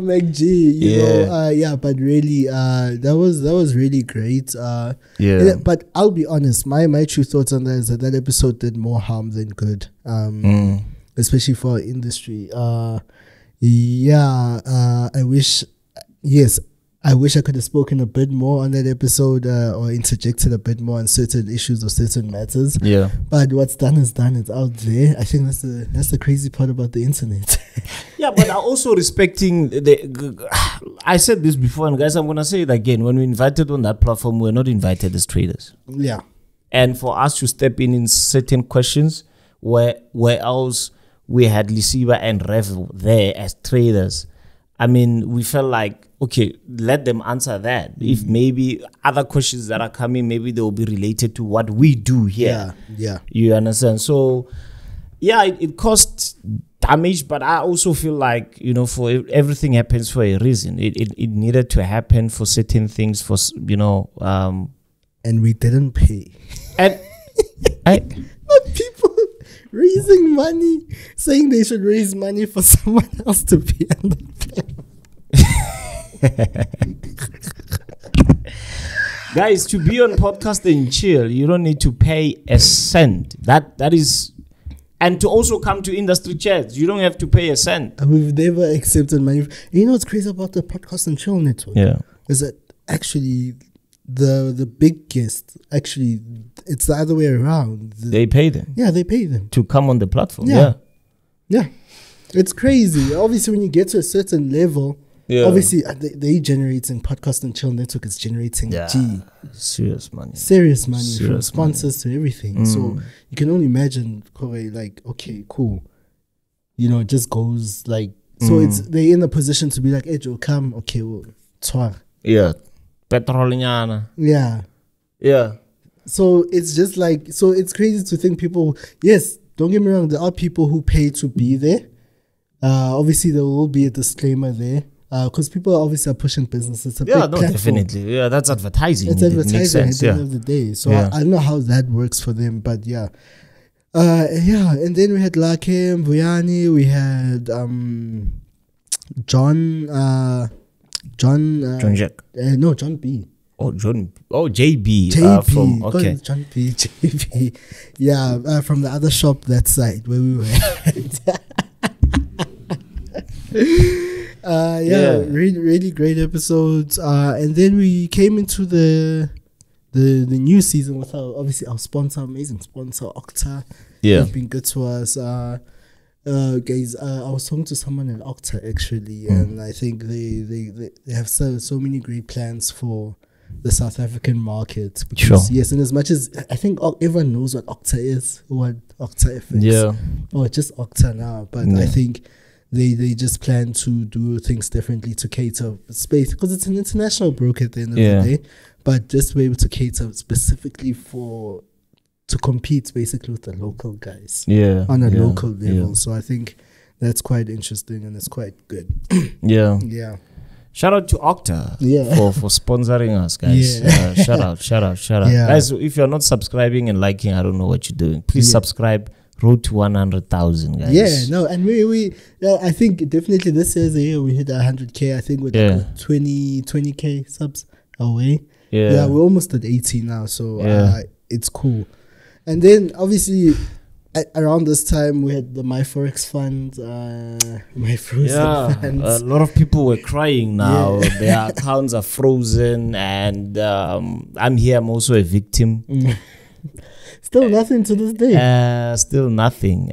[SPEAKER 2] but really, that was really great. But I'll be honest, my true thoughts on that is that episode did more harm than good. Especially for our industry. I wish I could have spoken a bit more on that episode, or interjected a bit more on certain issues or certain matters. Yeah. But what's done is done. It's out there. I think that's the crazy part about the internet.
[SPEAKER 1] But I also respecting I said this before, and guys, I'm gonna say it again. When we invited on that platform, we're not invited as traders. Yeah. And for us to step in certain questions, where else we had Lisiba and Rev there as traders, I mean, we felt like okay, let them answer that. If maybe other questions that are coming, maybe they will be related to what we do here.
[SPEAKER 2] Yeah.
[SPEAKER 1] You understand? So, yeah, it costs damage, but I also feel like, you know, for everything happens for a reason. It needed to happen for certain things, for, you know.
[SPEAKER 2] And we didn't pay.
[SPEAKER 1] And
[SPEAKER 2] people raising money, saying they should raise money for someone else to be on the platform.
[SPEAKER 1] Guys, to be on Podcast and Chill, you don't need to pay a cent. That is, and to also come to industry chats, you don't have to pay a cent.
[SPEAKER 2] We've never accepted money. You know what's crazy about the Podcast and Chill network?
[SPEAKER 1] Yeah,
[SPEAKER 2] is that actually the big guests, actually it's the other way around.
[SPEAKER 1] They pay them.
[SPEAKER 2] Yeah, they pay them
[SPEAKER 1] to come on the platform.
[SPEAKER 2] Yeah. It's crazy. Obviously, when you get to a certain level, obviously they generating Podcast and Chill network is generating
[SPEAKER 1] serious money
[SPEAKER 2] from sponsors to everything. So you can only imagine, like, okay, cool, you know, it just goes like, so they're in a position to be like, hey Joe, come, okay, well,
[SPEAKER 1] petrolinyana. Yeah.
[SPEAKER 2] So it's just like, so it's crazy to think people, yes, don't get me wrong, there are people who pay to be there. Obviously there will be a disclaimer there, because people obviously are pushing businesses. It's a big platform.
[SPEAKER 1] Definitely. Yeah, that's advertising.
[SPEAKER 2] It's advertising at the end of the day. So I don't know how that works for them, but yeah. And then we had Lakem, Vuyani, we had John
[SPEAKER 1] Jack.
[SPEAKER 2] No, John B.
[SPEAKER 1] JB.
[SPEAKER 2] JB.
[SPEAKER 1] Okay.
[SPEAKER 2] John B. JB. Yeah, from the other shop that side where we were at. Really great episodes. And then we came into the new season with our sponsor, amazing sponsor, Octa. They've been good to us. Guys, I was talking to someone at Octa actually, and I think they have so many great plans for the South African market. Because, yes, and as much as I think everyone knows what Octa is, what Octa FX, just Octa now, but I think they just plan to do things differently to cater space, because it's an international broker at the end of the day, but just to be able to cater specifically to compete basically with the local guys on a local level. So I think that's quite interesting and it's quite good. Shout
[SPEAKER 1] out to Octa for sponsoring us, guys. Shout out. Guys, if you're not subscribing and liking, I don't know what you're doing. Please subscribe. Road to 100,000, guys.
[SPEAKER 2] And we I think definitely this year's a year we hit 100K. I think with 20K subs away. We're almost at 80 now, so it's cool. And then obviously around this time we had the My Forex fund, my frozen funds.
[SPEAKER 1] A lot of people were crying now. Their accounts are frozen, and I'm here. I'm also a victim.
[SPEAKER 2] Still nothing to this day.
[SPEAKER 1] Still nothing.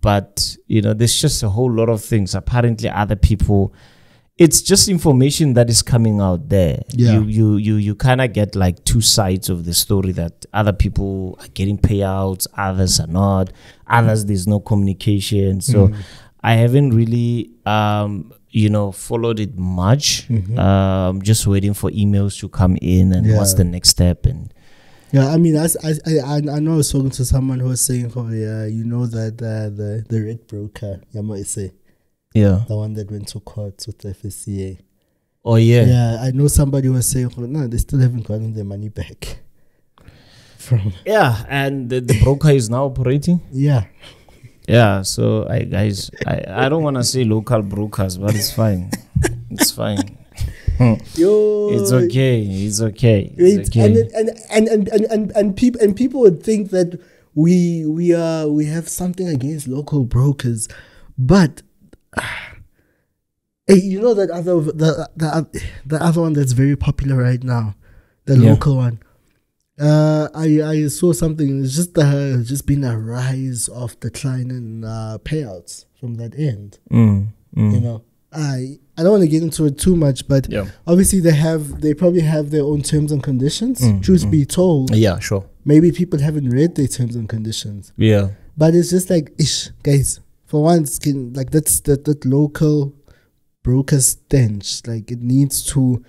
[SPEAKER 1] But you know, there's just a whole lot of things. Apparently, other people. It's just information that is coming out there. You kind of get like two sides of the story, that other people are getting payouts, others are not. Others, there's no communication. So I haven't really, followed it much. Just waiting for emails to come in and what's the next step. And
[SPEAKER 2] I mean, I know I was talking to someone who was saying, that the red broker, Yamaise. The one that went to court with the FSCA. Yeah, I know somebody was saying, no, they still haven't gotten their money back.
[SPEAKER 1] And the broker is now operating. So I don't want to say local brokers, but it's fine. It's fine. It's okay.
[SPEAKER 2] And people would think that we have something against local brokers, but hey, you know that the other one that's very popular right now, the local one. I saw something. It's just been a rise of decline in payouts from that end. You know, I don't want to get into it too much, but obviously they probably have their own terms and conditions. Truth be told, maybe people haven't read their terms and conditions. But it's just like, guys. For once, that's that local broker stench. Like it needs to.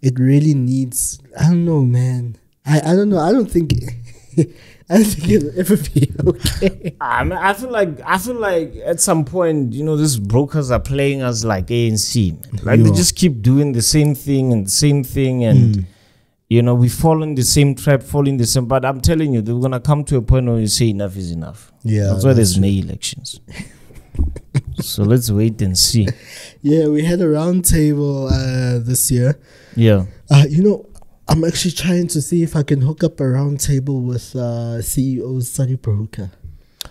[SPEAKER 2] It really needs. I don't know, man. I don't know. I don't think. I don't think it'll ever be okay.
[SPEAKER 1] I feel like at some point, these brokers are playing us like ANC. Like they just keep doing the same thing and we fall in the same trap, but I'm telling you, they're gonna come to a point where you say enough is enough.
[SPEAKER 2] Yeah.
[SPEAKER 1] That's why there's May elections. So let's wait and see.
[SPEAKER 2] Yeah, we had a round table this year.
[SPEAKER 1] Yeah.
[SPEAKER 2] I'm actually trying to see if I can hook up a round table with CEO Study Broker.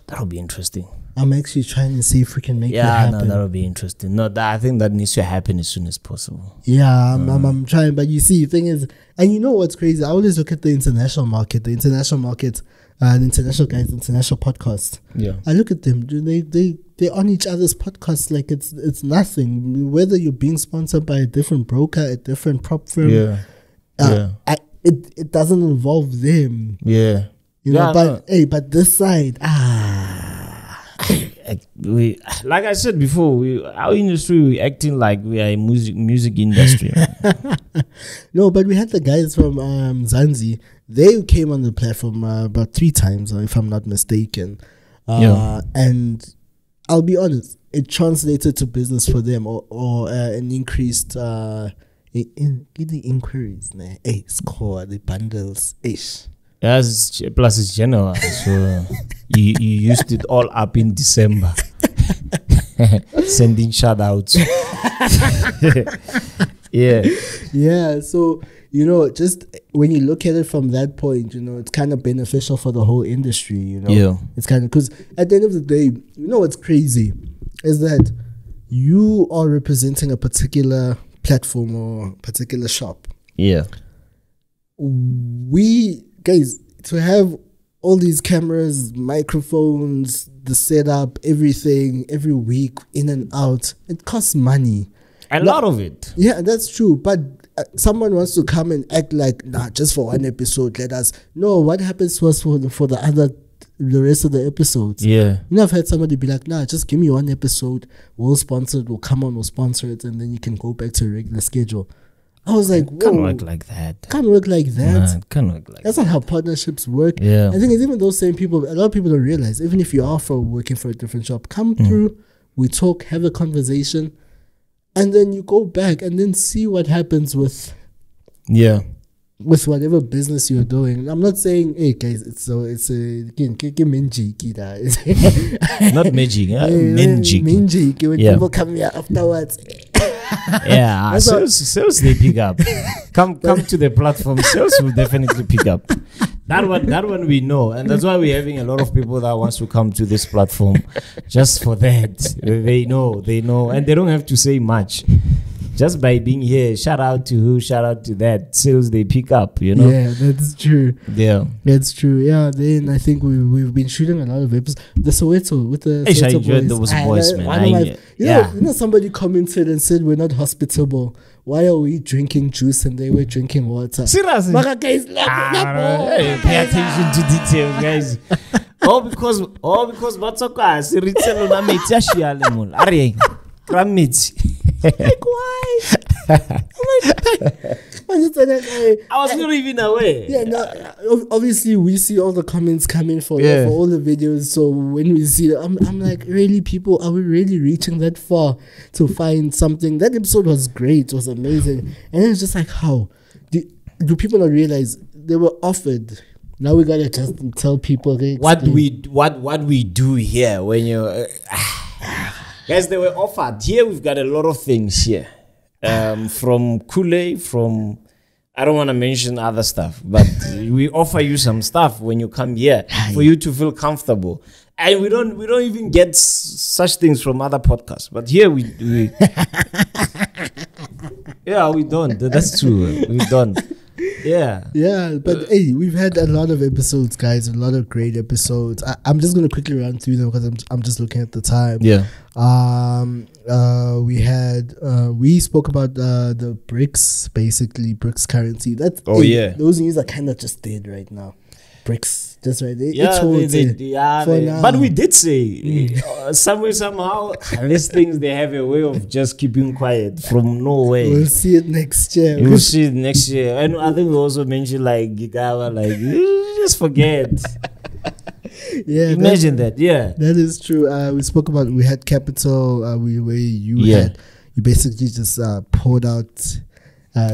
[SPEAKER 1] That'll be interesting.
[SPEAKER 2] I'm actually trying to see if we can make that happen.
[SPEAKER 1] Yeah, no, that'll be interesting. No, I think that needs to happen as soon as possible.
[SPEAKER 2] Yeah, I'm trying. But you see, the thing is, and you know what's crazy? I always look at the international market, the international guys, international podcast.
[SPEAKER 1] Yeah.
[SPEAKER 2] I look at them. They're on each other's podcasts like it's nothing. Whether you're being sponsored by a different broker, a different prop firm.
[SPEAKER 1] Yeah.
[SPEAKER 2] It doesn't involve them.
[SPEAKER 1] Yeah.
[SPEAKER 2] But this side,
[SPEAKER 1] we, like I said before, our industry, we acting like we are a music industry.
[SPEAKER 2] No, but we had the guys from Zanzi. They came on the platform about 3 times, if I'm not mistaken. And I'll be honest, it translated to business for them or an increased in the inquiries. Score the bundles ish.
[SPEAKER 1] Yes, plus it's January, so you used it all up in December. Sending shout outs.
[SPEAKER 2] Yeah, so just when you look at it from that point, it's kind of beneficial for the whole industry. It's kind of, because at the end of the day, what's crazy is that you are representing a particular platform or particular shop.
[SPEAKER 1] Yeah,
[SPEAKER 2] we guys, to have all these cameras, microphones, the setup, everything, every week, in and out, it costs money.
[SPEAKER 1] A lot of it.
[SPEAKER 2] Yeah, that's true. But someone wants to come and act like, just for one episode, let us. No, what happens to us for the rest of the episodes?
[SPEAKER 1] Yeah.
[SPEAKER 2] I've had somebody be like, just give me one episode, we'll sponsor it, we'll come on, we'll sponsor it, and then you can go back to a regular schedule. I was like, whoa.
[SPEAKER 1] Can't work like that.
[SPEAKER 2] Can't work like that.
[SPEAKER 1] Nah, can't work like
[SPEAKER 2] That's not how partnerships work.
[SPEAKER 1] Yeah.
[SPEAKER 2] I think it's even those same people, a lot of people don't realize, even if you are working for a different job, come through, we talk, have a conversation, and then you go back and then see what happens with whatever business you're doing. I'm not saying, hey guys, it's again,
[SPEAKER 1] not magic,
[SPEAKER 2] magic. When people come here afterwards.
[SPEAKER 1] Yeah, sales they pick up. Come to the platform. Sales will definitely pick up. That one we know, and that's why we're having a lot of people that wants to come to this platform just for that. They know, and they don't have to say much. Just by being here, shout out to who, shout out to that. Sales they pick up,
[SPEAKER 2] Yeah, that's true.
[SPEAKER 1] Yeah,
[SPEAKER 2] that's true. Yeah, then I think we've been shooting a lot of episodes. The Soweto with the
[SPEAKER 1] Soweto boys. Those boys, man.
[SPEAKER 2] Somebody commented and said we're not hospitable. Why are we drinking juice and they were drinking water?
[SPEAKER 1] Seriously,
[SPEAKER 2] guys,
[SPEAKER 1] pay attention to details, guys. all because Batsoka is retail on Metiashialemon. Are Kramit.
[SPEAKER 2] Like why?
[SPEAKER 1] I was not even aware.
[SPEAKER 2] Yeah, no. Obviously, we see all the comments coming for all the videos. So when we see, I'm like, really, people, are we really reaching that far to find something? That episode was great. It was amazing, and it's just like, how do people not realize they were offered? Now we gotta just tell people
[SPEAKER 1] what we do here when you. Guys, they were offered. Here we've got a lot of things here. From Kule, from I don't want to mention other stuff, but we offer you some stuff when you come here for you to feel comfortable. And we don't even get such things from other podcasts. But here we yeah, we don't. That's true. We don't. Yeah,
[SPEAKER 2] but hey, we've had a lot of episodes, guys. A lot of great episodes. I'm just gonna quickly run through them because I'm just looking at the time.
[SPEAKER 1] Yeah.
[SPEAKER 2] We spoke about the BRICS, basically BRICS currency. Those news are kind of just dead right now. BRICS. That's right.
[SPEAKER 1] But we did say somehow these things, they have a way of just keeping quiet from nowhere.
[SPEAKER 2] We'll see it next year.
[SPEAKER 1] We'll see it next year. And I think we also mentioned like Gigawa, like just forget.
[SPEAKER 2] Yeah,
[SPEAKER 1] imagine that. Yeah,
[SPEAKER 2] that is true. We had capital. You basically just poured out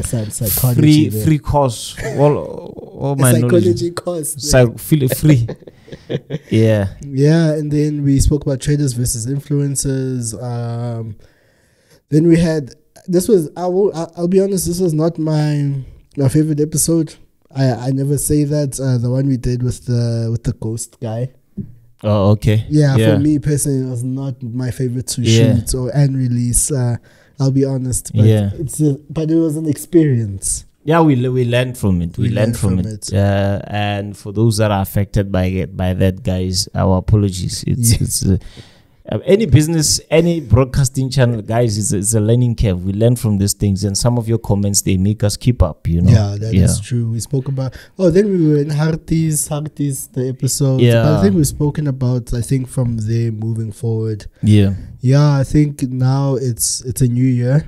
[SPEAKER 2] some psychology,
[SPEAKER 1] free course. all my
[SPEAKER 2] psychology course.
[SPEAKER 1] Feel it free. Yeah.
[SPEAKER 2] And then we spoke about traders versus influencers. Then we had I'll be honest, this was not my favorite episode. I never say that. The one we did with the ghost guy.
[SPEAKER 1] Oh, okay.
[SPEAKER 2] Yeah, for me personally, it was not my favorite to shoot and release. I'll be honest, but but it was an experience. Yeah,
[SPEAKER 1] we learned from it. We learned from it. And for those that are affected by that, guys, our apologies. It's any business, any broadcasting channel, guys, it's a learning curve. We learn from these things, and some of your comments, they make us keep up, you know.
[SPEAKER 2] Yeah, that is true. We spoke about then we were in Hartis the episode. But I think we've spoken about, from there moving forward. I think now it's a new year.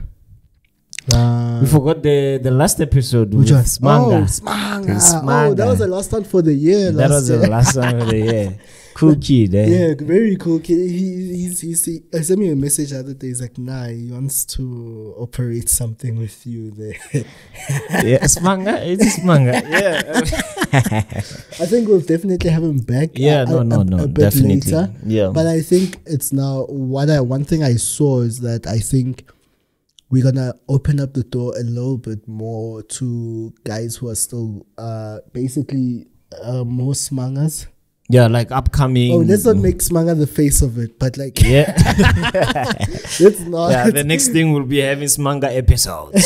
[SPEAKER 1] We forgot the last episode, which was Smanga.
[SPEAKER 2] Smanga. That was the last one for the year.
[SPEAKER 1] The last one for the year. Cool kid, eh?
[SPEAKER 2] Yeah, very cool kid. He sent me a message the other day. He's like, he wants to operate something with you there.
[SPEAKER 1] It's Smanga. It's Smanga. Yeah.
[SPEAKER 2] I think we'll definitely have him back.
[SPEAKER 1] Yeah, a bit definitely.
[SPEAKER 2] Later.
[SPEAKER 1] Yeah.
[SPEAKER 2] But I think it's now one thing I saw is that I think we're gonna open up the door a little bit more to guys who are still basically more smangas.
[SPEAKER 1] Yeah, like upcoming.
[SPEAKER 2] Oh, let's not make Smanga the face of it, but like let's not.
[SPEAKER 1] Yeah, the next thing will be having Smanga episodes.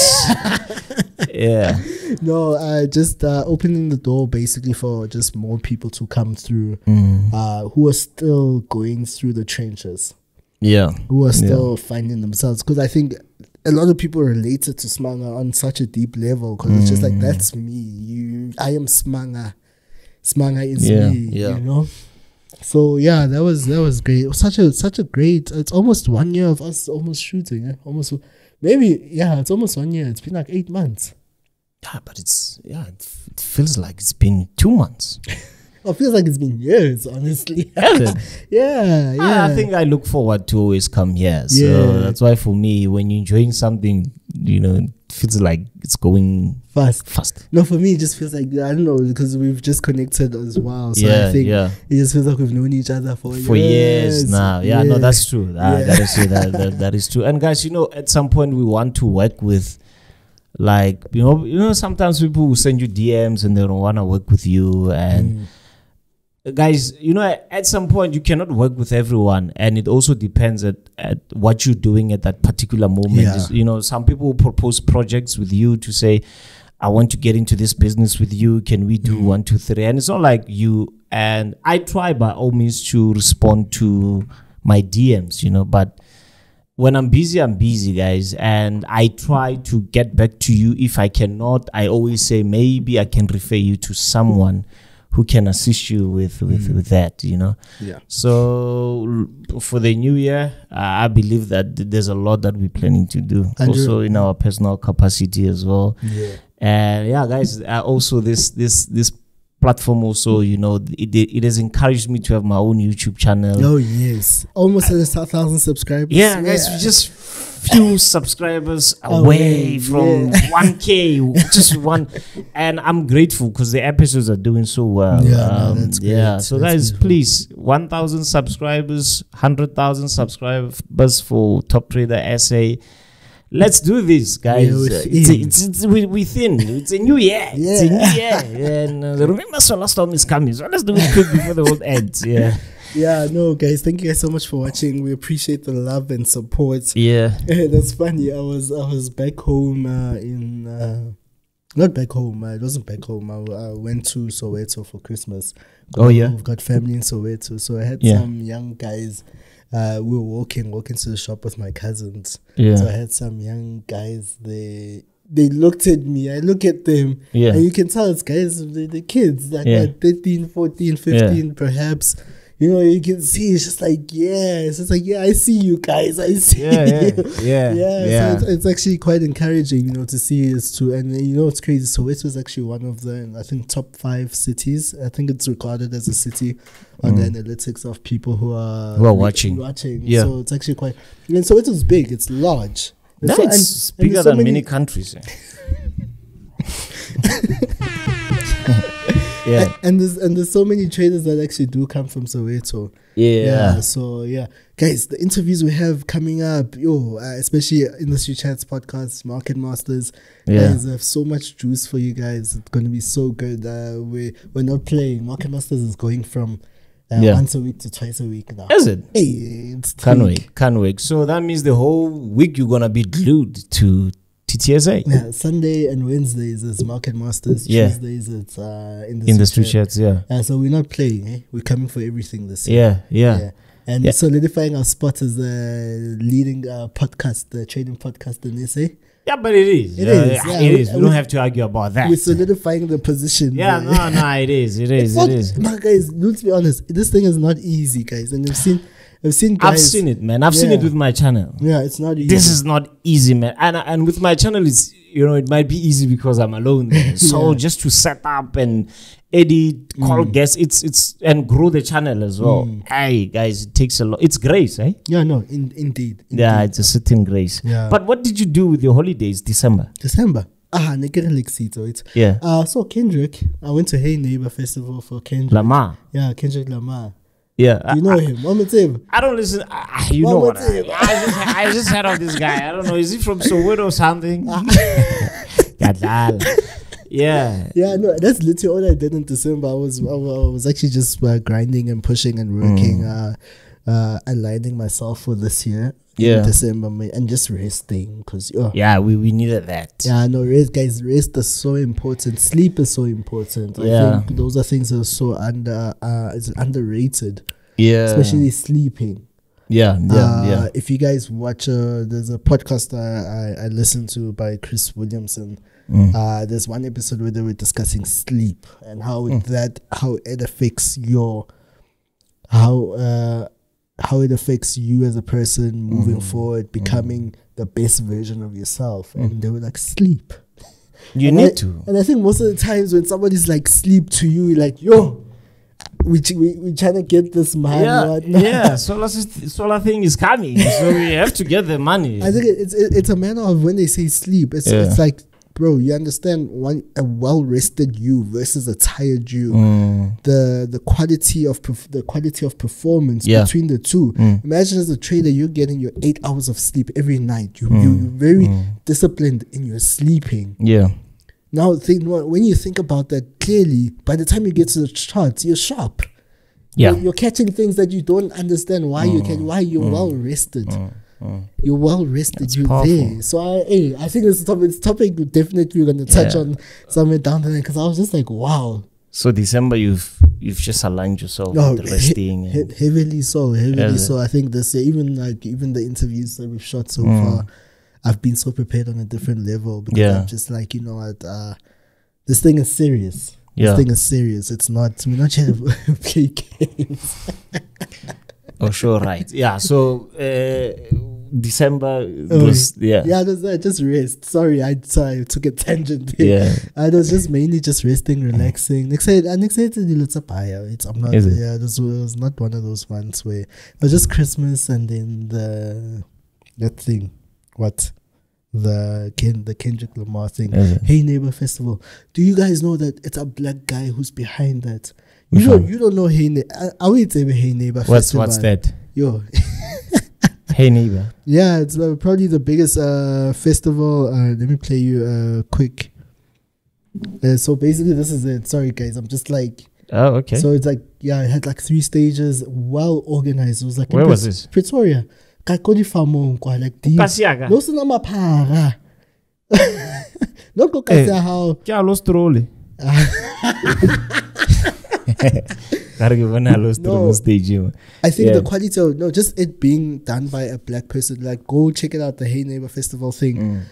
[SPEAKER 2] No, just opening the door basically for just more people to come through who are still going through the trenches.
[SPEAKER 1] Yeah.
[SPEAKER 2] Who are still finding themselves. Because I think a lot of people related to Smanga on such a deep level, because it's just like, that's me. I am Smanga. Smanga is me, you know. So that was great. It was such a great. It's almost 1 year of us almost shooting. It's almost 1 year. It's been like 8 months.
[SPEAKER 1] Yeah, but it feels like it's been 2 months.
[SPEAKER 2] It feels like it's been years, honestly.
[SPEAKER 1] Yeah. I think I look forward to always come here. So that's why for me, when you're enjoying something, it feels like it's going fast.
[SPEAKER 2] No, for me, it just feels like, I don't know, because we've just connected as well. So I think it just feels like we've known each other for years
[SPEAKER 1] now. Yeah, no, that's true. I gotta say that is true. And guys, at some point we want to work with, like, sometimes people will send you DMs and they don't want to work with you, and guys, at some point you cannot work with everyone, and it also depends at what you're doing at that particular moment. Some people will propose projects with you to say, I want to get into this business with you, can we do 1, 2, 3? And it's not like and I try by all means to respond to my DMs, but when I'm busy, guys, and I try to get back to you. If I cannot, I always say maybe I can refer you to someone who can assist you with that,
[SPEAKER 2] Yeah.
[SPEAKER 1] So for the new year, I believe that there's a lot that we're planning to do, also in our personal capacity as well.
[SPEAKER 2] Yeah.
[SPEAKER 1] And guys, also this platform also, it has encouraged me to have my own YouTube channel.
[SPEAKER 2] Oh yes, almost 1,000 subscribers.
[SPEAKER 1] Yeah, guys, we just few subscribers away from 1K, just one, and I'm grateful because the episodes are doing so well.
[SPEAKER 2] That's great.
[SPEAKER 1] So guys, please, 1,000 subscribers, 100,000 subscribers for Top Trader SA. Let's do this, guys. It's within. It's a new year. It's a new year. And remember, Superstorm is coming. So let's do it quick before the world ends.
[SPEAKER 2] No, guys. Thank you guys so much for watching. We appreciate the love and support.
[SPEAKER 1] Yeah.
[SPEAKER 2] That's funny. I was back home not back home. It wasn't back home. I went to Soweto for Christmas. We've got family in Soweto. So I had some young guys. We were walking to the shop with my cousins. So I had some young guys there they looked at me, I look at them, and you can tell it's guys, the kids, like 13, 14, 15 perhaps. You know, you can see it's just like, it's just like, I see you guys, I see you. So it's actually quite encouraging, you know, to see us too. And you know, it's crazy. So it was actually one of the, I think, top 5 cities. I think it's recorded as a city on the analytics of people who are
[SPEAKER 1] watching.
[SPEAKER 2] Yeah. So it's actually quite, and so it was big, it's large.
[SPEAKER 1] No,
[SPEAKER 2] so,
[SPEAKER 1] it's bigger than many countries.
[SPEAKER 2] And there's so many traders that actually do come from Soweto. So guys, the interviews we have coming up, especially Industry Chats podcast, Market Masters, guys, I have so much juice for you guys. It's going to be so good. We're not playing. Market Masters is going from once a week to twice a week now.
[SPEAKER 1] Is it?
[SPEAKER 2] Hey, it's
[SPEAKER 1] can't wait. So that means the whole week you're gonna be glued to TTSA.
[SPEAKER 2] Yeah, Sunday and Wednesdays is Market Masters. Tuesdays it's
[SPEAKER 1] Industry Chats.
[SPEAKER 2] So we're not playing. We're coming for everything this year. And solidifying our spot as the leading podcast, the trading podcast in SA.
[SPEAKER 1] Yeah, but it is. It is. We don't have to argue about that.
[SPEAKER 2] We're solidifying the position.
[SPEAKER 1] It is.
[SPEAKER 2] But guys, let's be honest. This thing is not easy, guys. And I've seen guys.
[SPEAKER 1] I've seen it, man. I've seen it with my channel.
[SPEAKER 2] Yeah, it's not easy.
[SPEAKER 1] This is not easy, man. And with my channel, it's, you know, it might be easy because I'm alone there. So just to set up and edit, call guests, it's and grow the channel as well. Hey, guys, it takes a lot. It's grace, eh?
[SPEAKER 2] Yeah, no, indeed.
[SPEAKER 1] Yeah, it's a certain grace.
[SPEAKER 2] Yeah.
[SPEAKER 1] But what did you do with your holidays, December?
[SPEAKER 2] So Kendrick, I went to Hey Neighbor Festival for Kendrick.
[SPEAKER 1] Lamar.
[SPEAKER 2] Yeah, Kendrick Lamar.
[SPEAKER 1] Yeah,
[SPEAKER 2] you know him.
[SPEAKER 1] I don't listen. You know what? I just heard of this guy. I don't know. Is he from Soweto or something?
[SPEAKER 2] Yeah, no, that's literally all I did in December. I was actually just grinding and pushing and working, aligning myself for this year. In December, and just resting because
[SPEAKER 1] we needed that.
[SPEAKER 2] Rest, guys. Rest is so important. Sleep is so important. I think those are things that are so underrated. Especially sleeping. If you guys watch, there's a podcast I listened to by Chris Williamson. There's one episode where they were discussing sleep and how it affects how it affects you as a person moving forward, becoming the best version of yourself. And they were like, sleep.
[SPEAKER 1] You need to.
[SPEAKER 2] And I think most of the times when somebody's like, sleep to you, like, we trying to get this man. Solar thing is coming. So we have to get the money. I think it's a matter of when they say sleep. It's like, bro, you understand a well-rested you versus a tired you. The quality of performance between the two. Imagine as a trader, you're getting your 8 hours of sleep every night. You're very disciplined in your sleeping. Now, when you think about that clearly, by the time you get to the charts, you're sharp. You're catching things that you don't understand why you're well rested. You're well rested. You're powerful. There. So I think this topic definitely we're gonna touch on somewhere down the line because I was just like, wow.
[SPEAKER 1] So December, you've just aligned yourself with resting.
[SPEAKER 2] Heavily so. I think this year, even the interviews that we've shot so far, I've been so prepared on a different level because I'm just like, you know what, this thing is serious. This thing is serious. It's not. We're not trying to play games.
[SPEAKER 1] Oh, sure, right. Yeah. So December was
[SPEAKER 2] just rest. Sorry, I took a tangent there. I was just mainly just resting, relaxing. Next day, it's I'm not. This was not one of those ones where, but just Christmas and then that thing. What? The Kendrick Lamar thing. Hey Neighbor Festival. Do you guys know that it's a black guy who's behind that? You don't know Hey Neighbor. I would say Hey Neighbor Festival.
[SPEAKER 1] What's that?
[SPEAKER 2] Hey Neighbor. Yeah, it's probably the biggest festival. Let me play you quick. So basically, this is it. Sorry, guys. I'm just like.
[SPEAKER 1] Oh, okay.
[SPEAKER 2] So it's like it had like 3 stages, well organized. It was like
[SPEAKER 1] where was this?
[SPEAKER 2] Pretoria. Like deep. No sinamaphara. No go kasi how.
[SPEAKER 1] Kya lo strole.
[SPEAKER 2] I think the quality of just it being done by a black person, like go check it out, the Hey Neighbor Festival thing.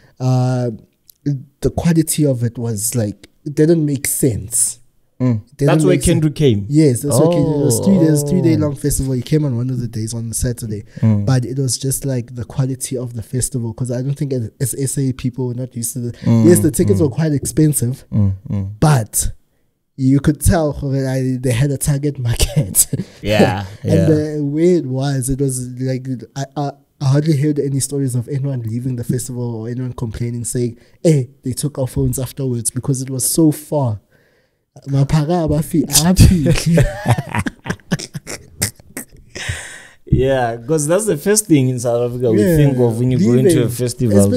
[SPEAKER 2] the quality of it was like, it didn't make sense.
[SPEAKER 1] That's where Kendrick came.
[SPEAKER 2] Yes, that's where Kendrick. It was 3 days, 3-day long festival. He came on one of the days on the Saturday, but it was just like the quality of the festival, because I don't think as SA people were not used to the. Yes, the tickets were quite expensive, but you could tell they had a target market.
[SPEAKER 1] Yeah,
[SPEAKER 2] and the way it was like I hardly heard any stories of anyone leaving the festival or anyone complaining, saying, "Hey, they took our phones afterwards," because it was so far.
[SPEAKER 1] Yeah, because that's the first thing in South Africa we think of when you go into a festival.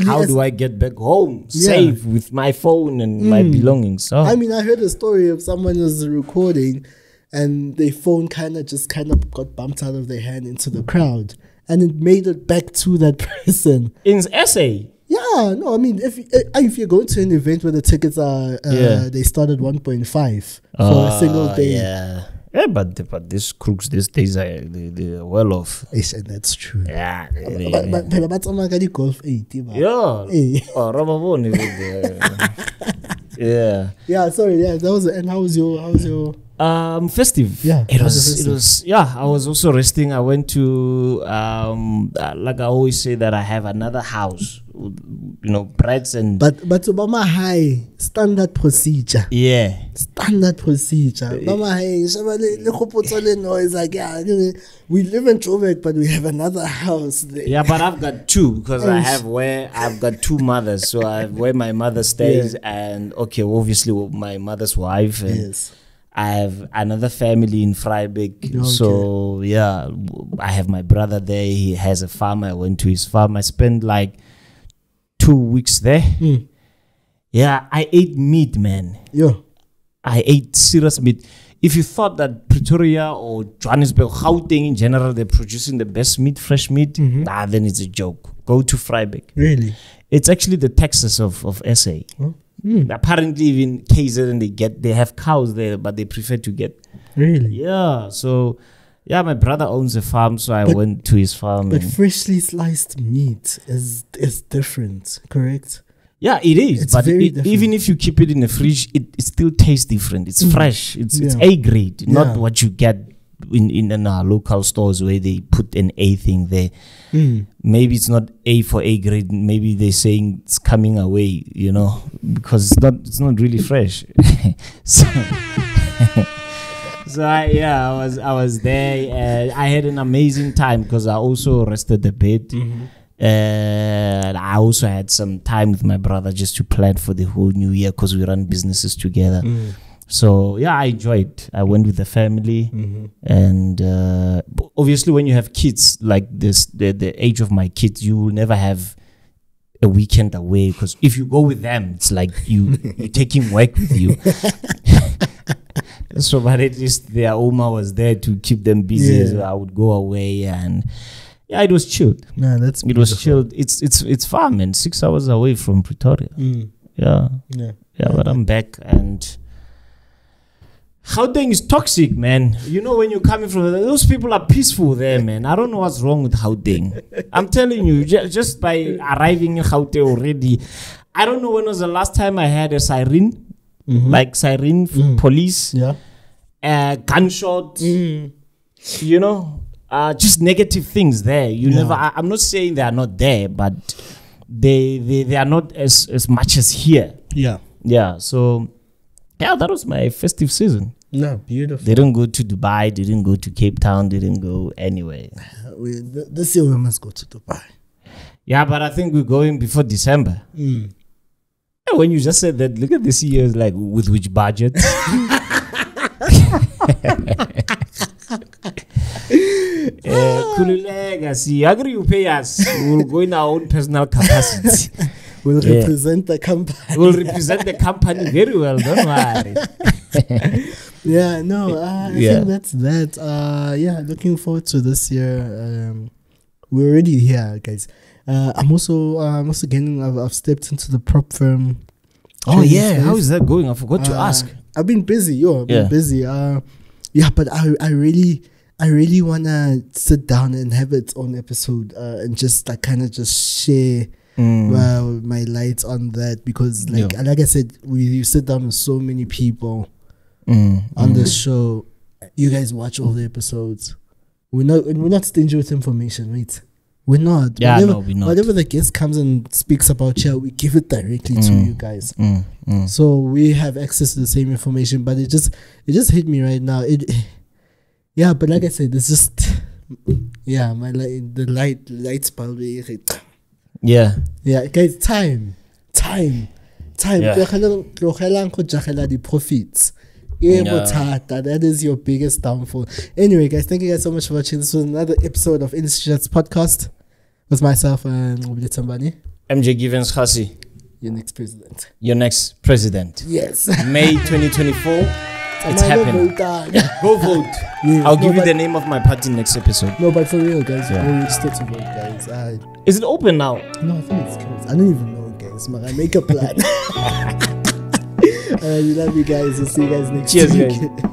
[SPEAKER 1] How do I get back home safe with my phone and my belongings? So
[SPEAKER 2] I mean, I heard a story of someone was recording and their phone kind of got bumped out of their hand into the crowd, and it made it back to that person
[SPEAKER 1] in SA.
[SPEAKER 2] Yeah, no, I mean, if you're going to an event where the tickets are, they start at 1.5 for a single day.
[SPEAKER 1] Yeah, but these crooks these days they're well off.
[SPEAKER 2] And that's true.
[SPEAKER 1] Yeah,
[SPEAKER 2] but golf 80.
[SPEAKER 1] Yeah. Yeah.
[SPEAKER 2] Yeah. Sorry. Yeah, that was. And how was your
[SPEAKER 1] festive?
[SPEAKER 2] Yeah,
[SPEAKER 1] it was. Yeah, I was also resting. I went to like I always say that I have another house, breads and.
[SPEAKER 2] But Obama High standard procedure.
[SPEAKER 1] Yeah.
[SPEAKER 2] Standard procedure. Obama High. Noise like we live in Joburg, but we have another house there.
[SPEAKER 1] Yeah, but I've got two, because I've got two mothers. So I have where my mother stays, and obviously my mother's wife. And
[SPEAKER 2] yes.
[SPEAKER 1] I have another family in Vryburg. Okay. So yeah, I have my brother there. He has a farm. I went to his farm. I spent like 2 weeks there. Yeah, I ate meat, man.
[SPEAKER 2] Yeah,
[SPEAKER 1] I ate serious meat. If you thought that Pretoria or Johannesburg, Gauteng in general, they're producing the best meat, fresh meat, then it's a joke. Go to Vryburg.
[SPEAKER 2] Really?
[SPEAKER 1] It's actually the Texas of SA.
[SPEAKER 2] Oh.
[SPEAKER 1] Apparently even KZN they have cows there, but they prefer to get.
[SPEAKER 2] Really?
[SPEAKER 1] Yeah. So yeah, my brother owns a farm, so I went to his farm.
[SPEAKER 2] But freshly sliced meat is different, correct?
[SPEAKER 1] Yeah, it is.
[SPEAKER 2] It's
[SPEAKER 1] but
[SPEAKER 2] very
[SPEAKER 1] even if you keep it in the fridge, it still tastes different. It's fresh. It's A grade, not what you get in our local stores where they put an A thing there. Maybe it's not A for A grade. Maybe they're saying it's coming away, because it's not really fresh. So I was there, and I had an amazing time because I also rested a bit. And I also had some time with my brother just to plan for the whole new year, because we run businesses together. So yeah, I enjoyed. I went with the family, and obviously when you have kids like this, the age of my kids, you will never have a weekend away, because if you go with them, it's like you're taking work with you. So, but at least their Oma was there to keep them busy. So I would go away, and yeah, it was chilled.
[SPEAKER 2] Yeah, that's beautiful.
[SPEAKER 1] It was chilled. It's far, man. 6 hours away from Pretoria. Yeah, but I'm back, and Gauteng is toxic, man. When you're coming from those people are peaceful there, man. I don't know what's wrong with Gauteng. I'm telling you, just by arriving in Gauteng already, I don't know when was the last time I had a siren, like siren police, gunshot, just negative things there. Never. I'm not saying they are not there, but they are not as much as here. Yeah. So. Yeah, that was my festive season.
[SPEAKER 2] No, beautiful.
[SPEAKER 1] They didn't go to Dubai. They didn't go to Cape Town. They didn't go anywhere.
[SPEAKER 2] This year we must go to Dubai.
[SPEAKER 1] Yeah, but I think we're going before December. Yeah, when you just said that, look at this year, like with which budget? Legacy. Agree, you pay us. We'll go in our own personal capacity.
[SPEAKER 2] We'll represent the company.
[SPEAKER 1] We'll represent the company very well. Don't worry.
[SPEAKER 2] I think that's that. Looking forward to this year. We're already here, guys. I'm also getting. I've stepped into the prop firm.
[SPEAKER 1] Oh yeah, how is that going? I forgot to ask.
[SPEAKER 2] I've been busy. I've been busy. But I really wanna sit down and have its own episode and just like kind of just share my light on that, because like I said, you sit down with so many people on this show. You guys watch all the episodes. We're not stingy with information, right? We're not.
[SPEAKER 1] Yeah, no, we're not.
[SPEAKER 2] Whatever the guest comes and speaks about here, we give it directly to you guys. So we have access to the same information, but it just hit me right now. But like I said, it's just my lights probably. Yeah, guys, time. The profits. That is your biggest downfall. Anyway, guys, thank you guys so much for watching. This was another episode of Industry Chats podcast with myself and Nqobile Tembane.
[SPEAKER 1] MJ Givens Kgasi.
[SPEAKER 2] Your next president.
[SPEAKER 1] Yes. May 2024. It's happening. Go vote. I'll give you the name of my party next episode.
[SPEAKER 2] No, but for real, guys, go register to vote, guys.
[SPEAKER 1] Is it open now?
[SPEAKER 2] No, I think it's closed. I don't even know, guys. I make a plan. We love you guys. We'll see you guys next week.
[SPEAKER 1] Cheers, guys.